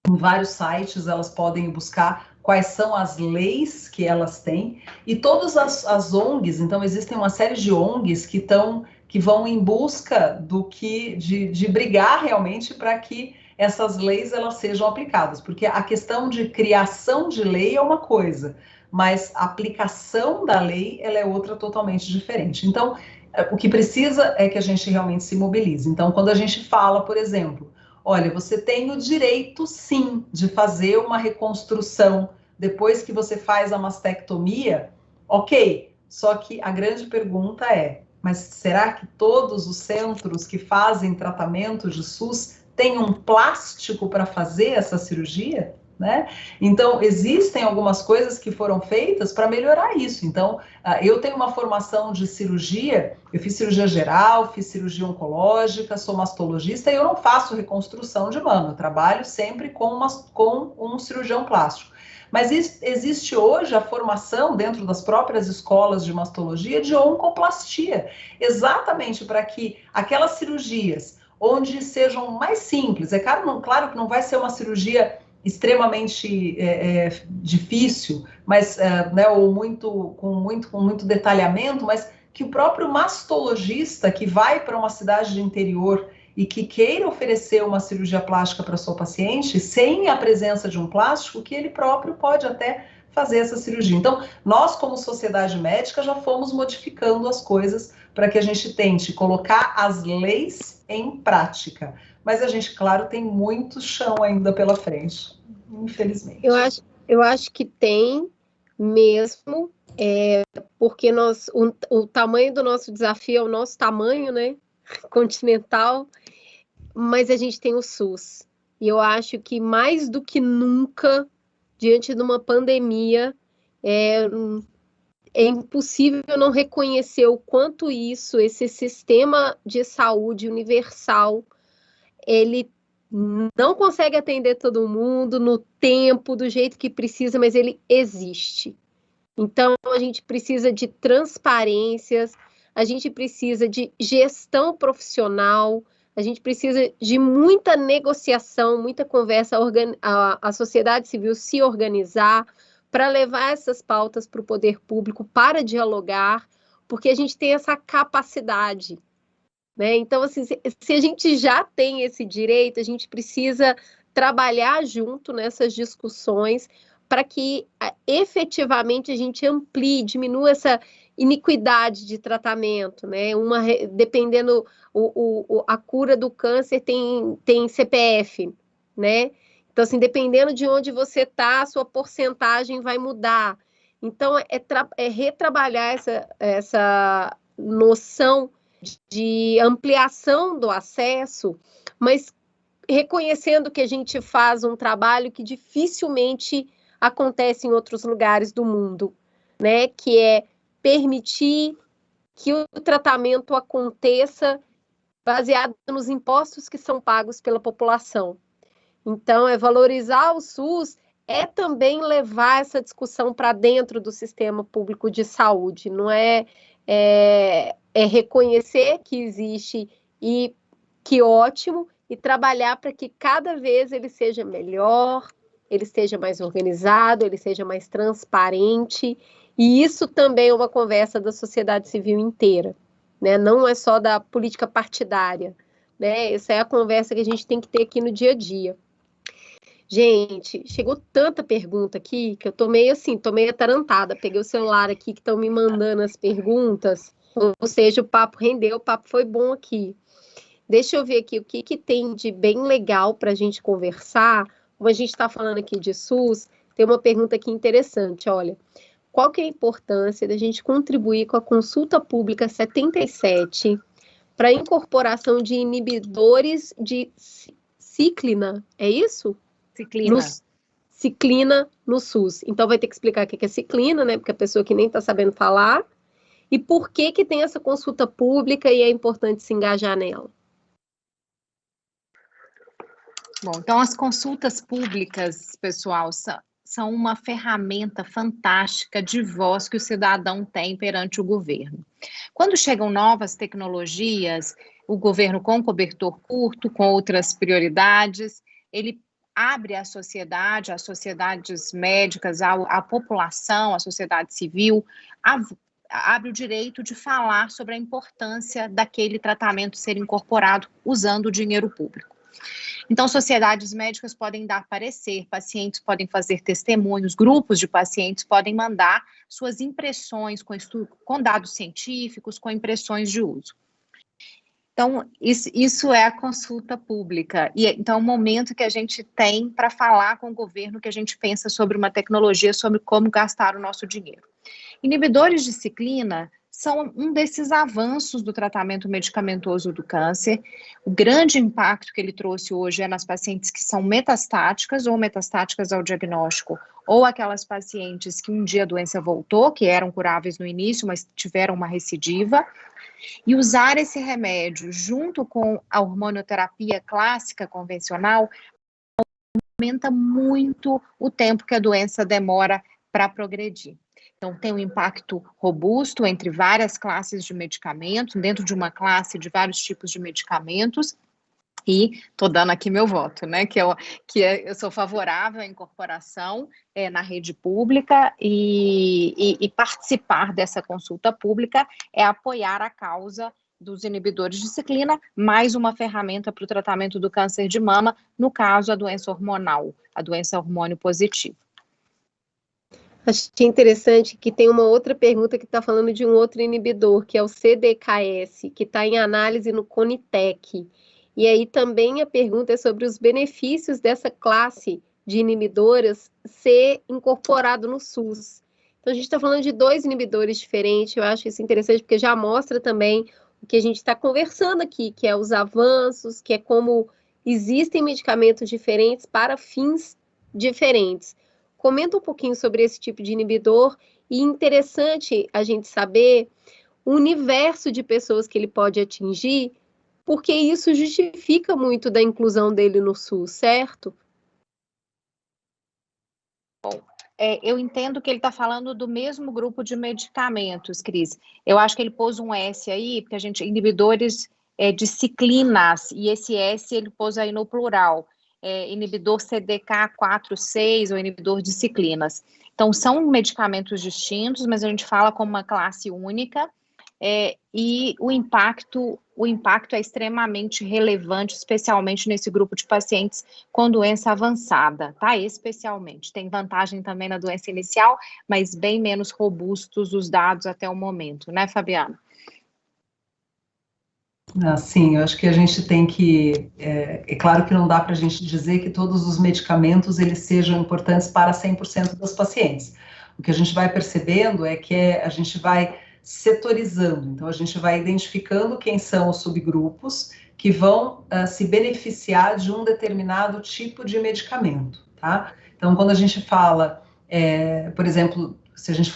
em vários sites, elas podem buscar quais são as leis que elas têm, e todas as ONGs, então existem uma série de ONGs que vão em busca de brigar realmente para que essas leis elas sejam aplicadas, porque a questão de criação de lei é uma coisa, mas a aplicação da lei ela é outra totalmente diferente. Então, o que precisa é que a gente realmente se mobilize. Então, quando a gente fala, por exemplo, olha, você tem o direito, sim, de fazer uma reconstrução depois que você faz a mastectomia, ok, só que a grande pergunta é, mas será que todos os centros que fazem tratamento de SUS tem um plástico para fazer essa cirurgia, né? Então, existem algumas coisas que foram feitas para melhorar isso. Então, eu tenho uma formação de cirurgia, eu fiz cirurgia geral, fiz cirurgia oncológica, sou mastologista e eu não faço reconstrução de mama, eu trabalho sempre com um cirurgião plástico. Mas existe hoje a formação dentro das próprias escolas de mastologia de oncoplastia, exatamente para que aquelas cirurgias onde sejam mais simples. É claro que não vai ser uma cirurgia extremamente difícil, mas né, ou com muito detalhamento, mas que o próprio mastologista que vai para uma cidade de interior e que queira oferecer uma cirurgia plástica para sua paciente, sem a presença de um plástico, que ele próprio pode até fazer essa cirurgia. Então, nós, como sociedade médica, já fomos modificando as coisas para que a gente tente colocar as leis em prática. Mas a gente, claro, tem muito chão ainda pela frente, infelizmente. Eu acho que tem mesmo, porque o tamanho do nosso desafio é o nosso tamanho, né, continental, mas a gente tem o SUS. E eu acho que mais do que nunca, diante de uma pandemia, é impossível não reconhecer o quanto esse sistema de saúde universal, ele não consegue atender todo mundo no tempo, do jeito que precisa, mas ele existe. Então, a gente precisa de transparências, a gente precisa de gestão profissional, a gente precisa de muita negociação, muita conversa, a sociedade civil se organizar para levar essas pautas para o poder público, para dialogar, porque a gente tem essa capacidade, né? Então, assim, se a gente já tem esse direito, a gente precisa trabalhar junto nessas discussões para que efetivamente a gente amplie, diminua essa iniquidade de tratamento, né? Dependendo, a cura do câncer tem CPF, né? Então, assim, dependendo de onde você está, a sua porcentagem vai mudar. Então, é retrabalhar essa noção de ampliação do acesso, mas reconhecendo que a gente faz um trabalho que dificilmente acontece em outros lugares do mundo, né? Que é permitir que o tratamento aconteça baseado nos impostos que são pagos pela população. Então, valorizar o SUS é também levar essa discussão para dentro do sistema público de saúde, não é reconhecer que existe e que ótimo, e trabalhar para que cada vez ele seja melhor, ele esteja mais organizado, ele seja mais transparente, e isso também é uma conversa da sociedade civil inteira, né? Não é só da política partidária, né? Essa é a conversa que a gente tem que ter aqui no dia a dia. Gente, chegou tanta pergunta aqui que eu tô meio atarantada. Peguei o celular aqui que estão me mandando as perguntas, ou seja, o papo rendeu, o papo foi bom aqui. Deixa eu ver aqui o que tem de bem legal para a gente conversar. Como a gente está falando aqui de SUS, tem uma pergunta aqui interessante, olha. Qual que é a importância da gente contribuir com a consulta pública 77 para a incorporação de inibidores de ciclina? É isso? Ciclina no SUS. Então, vai ter que explicar o que é ciclina, né? Porque a pessoa que nem está sabendo falar. E por que tem essa consulta pública e é importante se engajar nela? Bom, então as consultas públicas, pessoal, são uma ferramenta fantástica de voz que o cidadão tem perante o governo. Quando chegam novas tecnologias, o governo com cobertor curto, com outras prioridades, ele abre a sociedade, as sociedades médicas, a população, a sociedade civil, abre o direito de falar sobre a importância daquele tratamento ser incorporado usando o dinheiro público. Então, sociedades médicas podem dar parecer, pacientes podem fazer testemunhos, grupos de pacientes podem mandar suas impressões com dados científicos, com impressões de uso. Então, isso é a consulta pública. E então, é um momento que a gente tem para falar com o governo que a gente pensa sobre uma tecnologia, sobre como gastar o nosso dinheiro. Inibidores de ciclina são um desses avanços do tratamento medicamentoso do câncer. O grande impacto que ele trouxe hoje é nas pacientes que são metastáticas ou metastáticas ao diagnóstico, ou aquelas pacientes que um dia a doença voltou, que eram curáveis no início, mas tiveram uma recidiva. E usar esse remédio junto com a hormonioterapia clássica convencional aumenta muito o tempo que a doença demora para progredir. Então, tem um impacto robusto entre várias classes de medicamentos, dentro de uma classe de vários tipos de medicamentos, e estou dando aqui meu voto, né, eu sou favorável à incorporação na rede pública, e participar dessa consulta pública é apoiar a causa dos inibidores de ciclina, mais uma ferramenta para o tratamento do câncer de mama, no caso, a doença hormonal, a doença hormônio positivo. Achei interessante que tem uma outra pergunta que está falando de um outro inibidor, que é o CDKS, que está em análise no Conitec. E aí também a pergunta é sobre os benefícios dessa classe de inibidoras ser incorporado no SUS. Então a gente está falando de 2 inibidores diferentes, eu acho isso interessante porque já mostra também o que a gente está conversando aqui, que é os avanços, que é como existem medicamentos diferentes para fins diferentes. Comenta um pouquinho sobre esse tipo de inibidor e interessante a gente saber o universo de pessoas que ele pode atingir, porque isso justifica muito da inclusão dele no SUS, certo? Bom, eu entendo que ele está falando do mesmo grupo de medicamentos, Cris. Eu acho que ele pôs um S aí, porque a gente, inibidores de ciclinas, e esse S ele pôs aí no plural, inibidor CDK4/6 ou inibidor de ciclinas. Então, são medicamentos distintos, mas a gente fala como uma classe única, e o impacto é extremamente relevante, especialmente nesse grupo de pacientes com doença avançada, tá? Especialmente. Tem vantagem também na doença inicial, mas bem menos robustos os dados até o momento, né, Fabiana? Sim, eu acho que a gente tem que... É claro que não dá para a gente dizer que todos os medicamentos eles sejam importantes para 100% dos pacientes. O que a gente vai percebendo é que a gente vai setorizando, então a gente vai identificando quem são os subgrupos que vão se beneficiar de um determinado tipo de medicamento, tá? Então, quando a gente fala, por exemplo, se a gente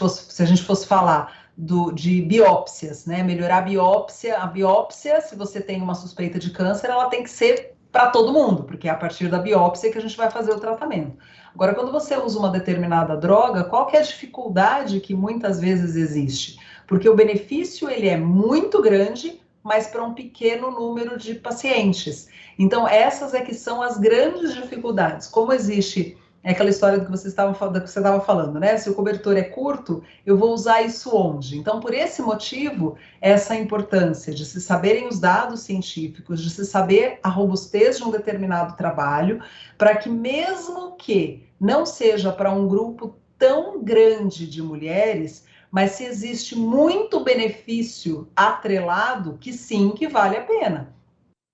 fosse falar de biópsias, né? Melhorar a biópsia, se você tem uma suspeita de câncer, ela tem que ser para todo mundo, porque é a partir da biópsia que a gente vai fazer o tratamento. Agora, quando você usa uma determinada droga, qual que é a dificuldade que muitas vezes existe? Porque o benefício ele é muito grande, mas para um pequeno número de pacientes. Então, essas é que são as grandes dificuldades. Como existe aquela história do que você estava falando, né? Se o cobertor é curto, eu vou usar isso onde? Então, por esse motivo, essa importância de se saberem os dados científicos, de se saber a robustez de um determinado trabalho, para que mesmo que não seja para um grupo tão grande de mulheres, mas se existe muito benefício atrelado, que sim, que vale a pena.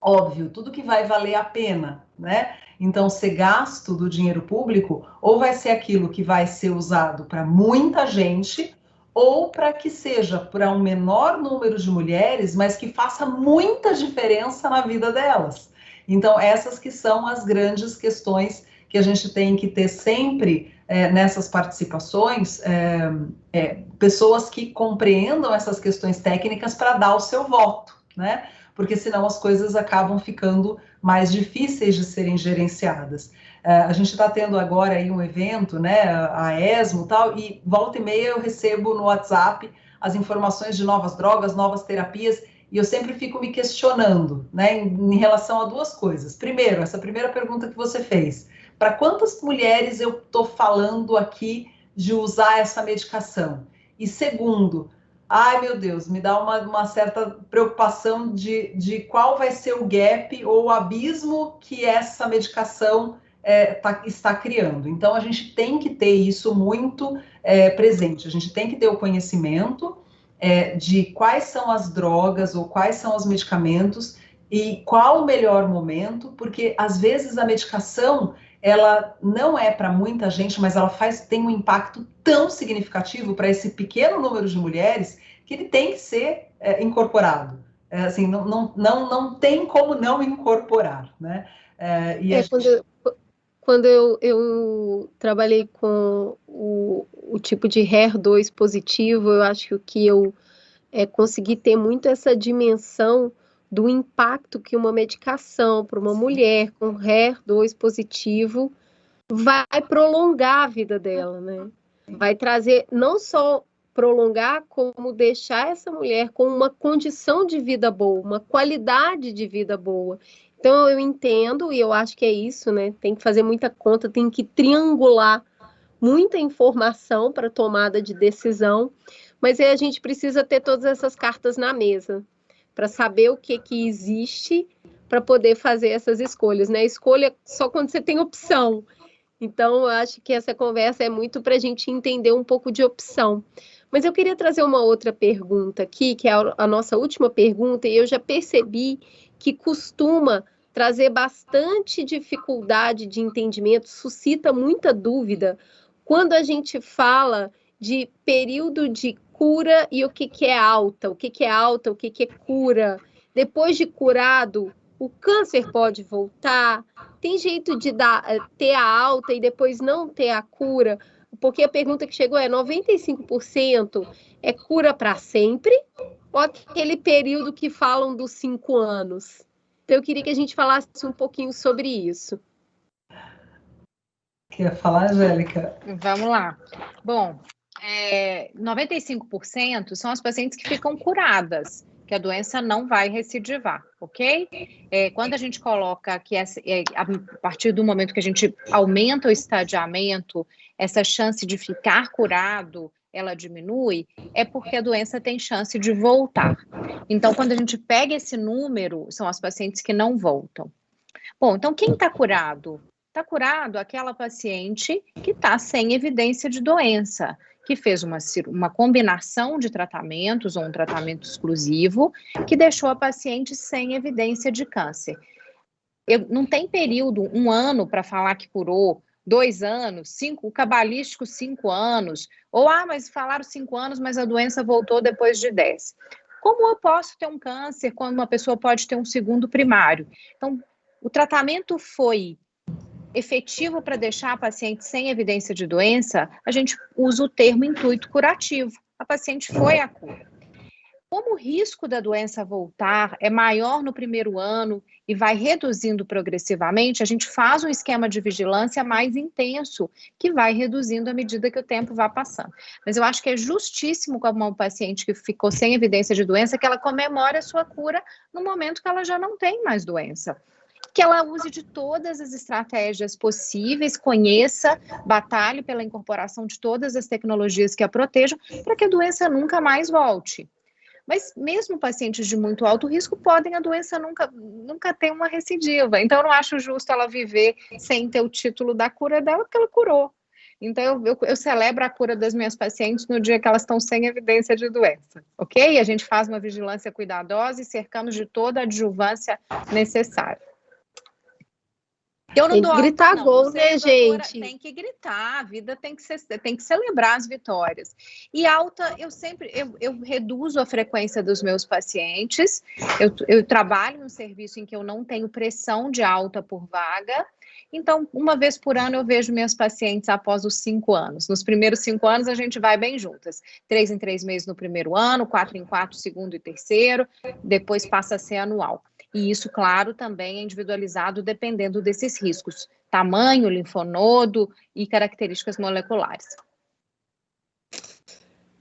Óbvio, tudo que vai valer a pena, né? Então, ser gasto do dinheiro público, ou vai ser aquilo que vai ser usado para muita gente, ou para que seja para um menor número de mulheres, mas que faça muita diferença na vida delas. Então, essas que são as grandes questões que a gente tem que ter sempre nessas participações, pessoas que compreendam essas questões técnicas para dar o seu voto, né? Porque senão as coisas acabam ficando mais difíceis de serem gerenciadas. A gente está tendo agora aí um evento, né, a ESMO e tal, e volta e meia eu recebo no WhatsApp as informações de novas drogas, novas terapias, e eu sempre fico me questionando, né, em relação a 2 coisas. Primeiro, essa primeira pergunta que você fez, para quantas mulheres eu estou falando aqui de usar essa medicação? E segundo, ai meu Deus, me dá uma certa preocupação de qual vai ser o gap ou o abismo que essa medicação está criando. Então, a gente tem que ter isso muito presente, a gente tem que ter o conhecimento de quais são as drogas ou quais são os medicamentos e qual o melhor momento, porque às vezes a medicação ela não é para muita gente, mas ela tem um impacto tão significativo para esse pequeno número de mulheres que ele tem que ser incorporado. Assim, não tem como não incorporar, né? Quando eu trabalhei com o tipo de HER2 positivo, eu acho que eu consegui ter muito essa dimensão do impacto que uma medicação para uma mulher com HER2 positivo vai prolongar a vida dela, né? Vai trazer, não só prolongar, como deixar essa mulher com uma condição de vida boa, uma qualidade de vida boa. Então, eu entendo e eu acho que é isso, né? Tem que fazer muita conta, tem que triangular muita informação para tomada de decisão, mas aí a gente precisa ter todas essas cartas na mesa. para saber o que existe para poder fazer essas escolhas, né? Escolha só quando você tem opção. Então, eu acho que essa conversa é muito para a gente entender um pouco de opção. Mas eu queria trazer uma outra pergunta aqui, que é a nossa última pergunta, e eu já percebi que costuma trazer bastante dificuldade de entendimento, suscita muita dúvida quando a gente fala de período de cura e o que é alta, o que é alta, o que é cura. Depois de curado, o câncer pode voltar? Tem jeito de ter a alta e depois não ter a cura? Porque a pergunta que chegou é: 95% é cura para sempre? Ou aquele período que falam dos 5 anos? Então, eu queria que a gente falasse um pouquinho sobre isso. Quer falar, Angélica? Vamos lá. Bom, 95% são as pacientes que ficam curadas, que a doença não vai recidivar, ok? Quando a gente coloca que a partir do momento que a gente aumenta o estadiamento, essa chance de ficar curado, ela diminui, é porque a doença tem chance de voltar. Então, quando a gente pega esse número, são as pacientes que não voltam. Bom, então quem está curado? Está curado aquela paciente que está sem evidência de doença, que fez uma combinação de tratamentos ou um tratamento exclusivo que deixou a paciente sem evidência de câncer. Não tem período, 1 ano para falar que curou, 2 anos, 5, o cabalístico 5 anos, ou mas falaram 5 anos, mas a doença voltou depois de 10. Como eu posso ter um câncer quando uma pessoa pode ter um segundo primário? Então, o tratamento foi efetivo para deixar a paciente sem evidência de doença, a gente usa o termo intuito curativo. A paciente foi à cura. Como o risco da doença voltar é maior no primeiro ano e vai reduzindo progressivamente, a gente faz um esquema de vigilância mais intenso, que vai reduzindo à medida que o tempo vai passando. Mas eu acho que é justíssimo com uma paciente que ficou sem evidência de doença, que ela comemore a sua cura no momento que ela já não tem mais doença. Que ela use de todas as estratégias possíveis, conheça, batalhe pela incorporação de todas as tecnologias que a protejam, para que a doença nunca mais volte. Mas mesmo pacientes de muito alto risco podem a doença nunca ter uma recidiva. Então, eu não acho justo ela viver sem ter o título da cura dela, porque ela curou. Então, eu celebro a cura das minhas pacientes no dia que elas estão sem evidência de doença, ok? A gente faz uma vigilância cuidadosa e cercamos de toda a adjuvância necessária. Eu não dou gritar alta, gol, né, gente? Tem que gritar, a vida tem que celebrar as vitórias. E alta, eu reduzo a frequência dos meus pacientes, eu trabalho num serviço em que eu não tenho pressão de alta por vaga, então, 1 vez por ano eu vejo minhas pacientes após os 5 anos. Nos primeiros 5 anos a gente vai bem juntas. 3 em 3 meses no primeiro ano, 4 em 4, segundo e terceiro, depois passa a ser anual. E isso, claro, também é individualizado dependendo desses riscos, tamanho, linfonodo e características moleculares.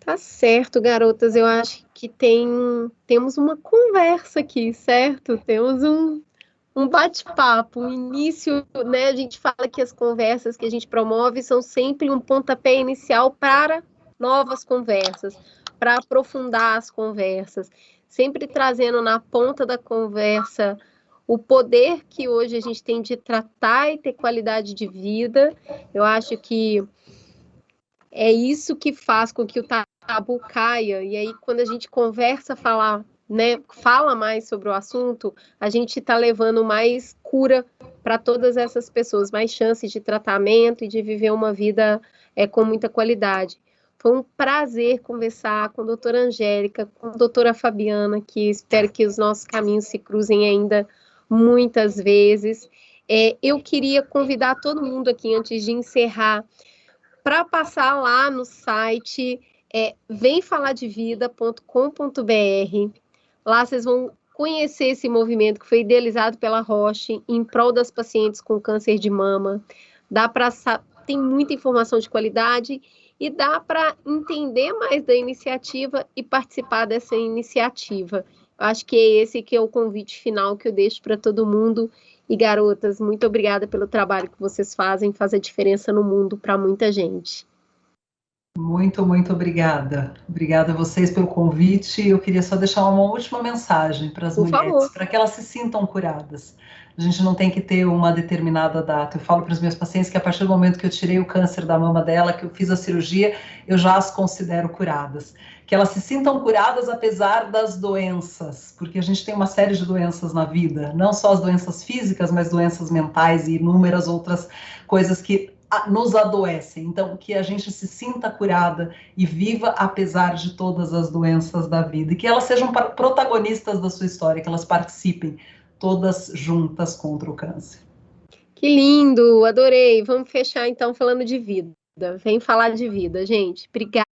Tá certo, garotas, eu acho que temos uma conversa aqui, certo? Temos um bate-papo, um início, né? A gente fala que as conversas que a gente promove são sempre um pontapé inicial para novas conversas, para aprofundar as conversas, sempre trazendo na ponta da conversa o poder que hoje a gente tem de tratar e ter qualidade de vida. Eu acho que é isso que faz com que o tabu caia, e aí quando a gente conversa, fala mais sobre o assunto, a gente está levando mais cura para todas essas pessoas, mais chances de tratamento e de viver uma vida com muita qualidade. Foi um prazer conversar com a doutora Angélica, com a doutora Fabiana, que espero que os nossos caminhos se cruzem ainda muitas vezes. Eu queria convidar todo mundo aqui, antes de encerrar, para passar lá no site vemfaladevida.com.br. Lá vocês vão conhecer esse movimento que foi idealizado pela Roche em prol das pacientes com câncer de mama. Tem muita informação de qualidade e dá para entender mais da iniciativa e participar dessa iniciativa. Eu acho que é esse que é o convite final que eu deixo para todo mundo. E, garotas, muito obrigada pelo trabalho que vocês fazem, faz a diferença no mundo para muita gente. Muito, muito obrigada. Obrigada a vocês pelo convite. Eu queria só deixar uma última mensagem para as mulheres, para que elas se sintam curadas. A gente não tem que ter uma determinada data. Eu falo para os meus pacientes que a partir do momento que eu tirei o câncer da mama dela, que eu fiz a cirurgia, eu já as considero curadas. Que elas se sintam curadas apesar das doenças, porque a gente tem uma série de doenças na vida, não só as doenças físicas, mas doenças mentais e inúmeras outras coisas que nos adoecem. Então, que a gente se sinta curada e viva apesar de todas as doenças da vida. E que elas sejam protagonistas da sua história, que elas participem todas juntas contra o câncer. Que lindo, adorei. Vamos fechar então falando de vida. Vem falar de vida, gente. Obrigada.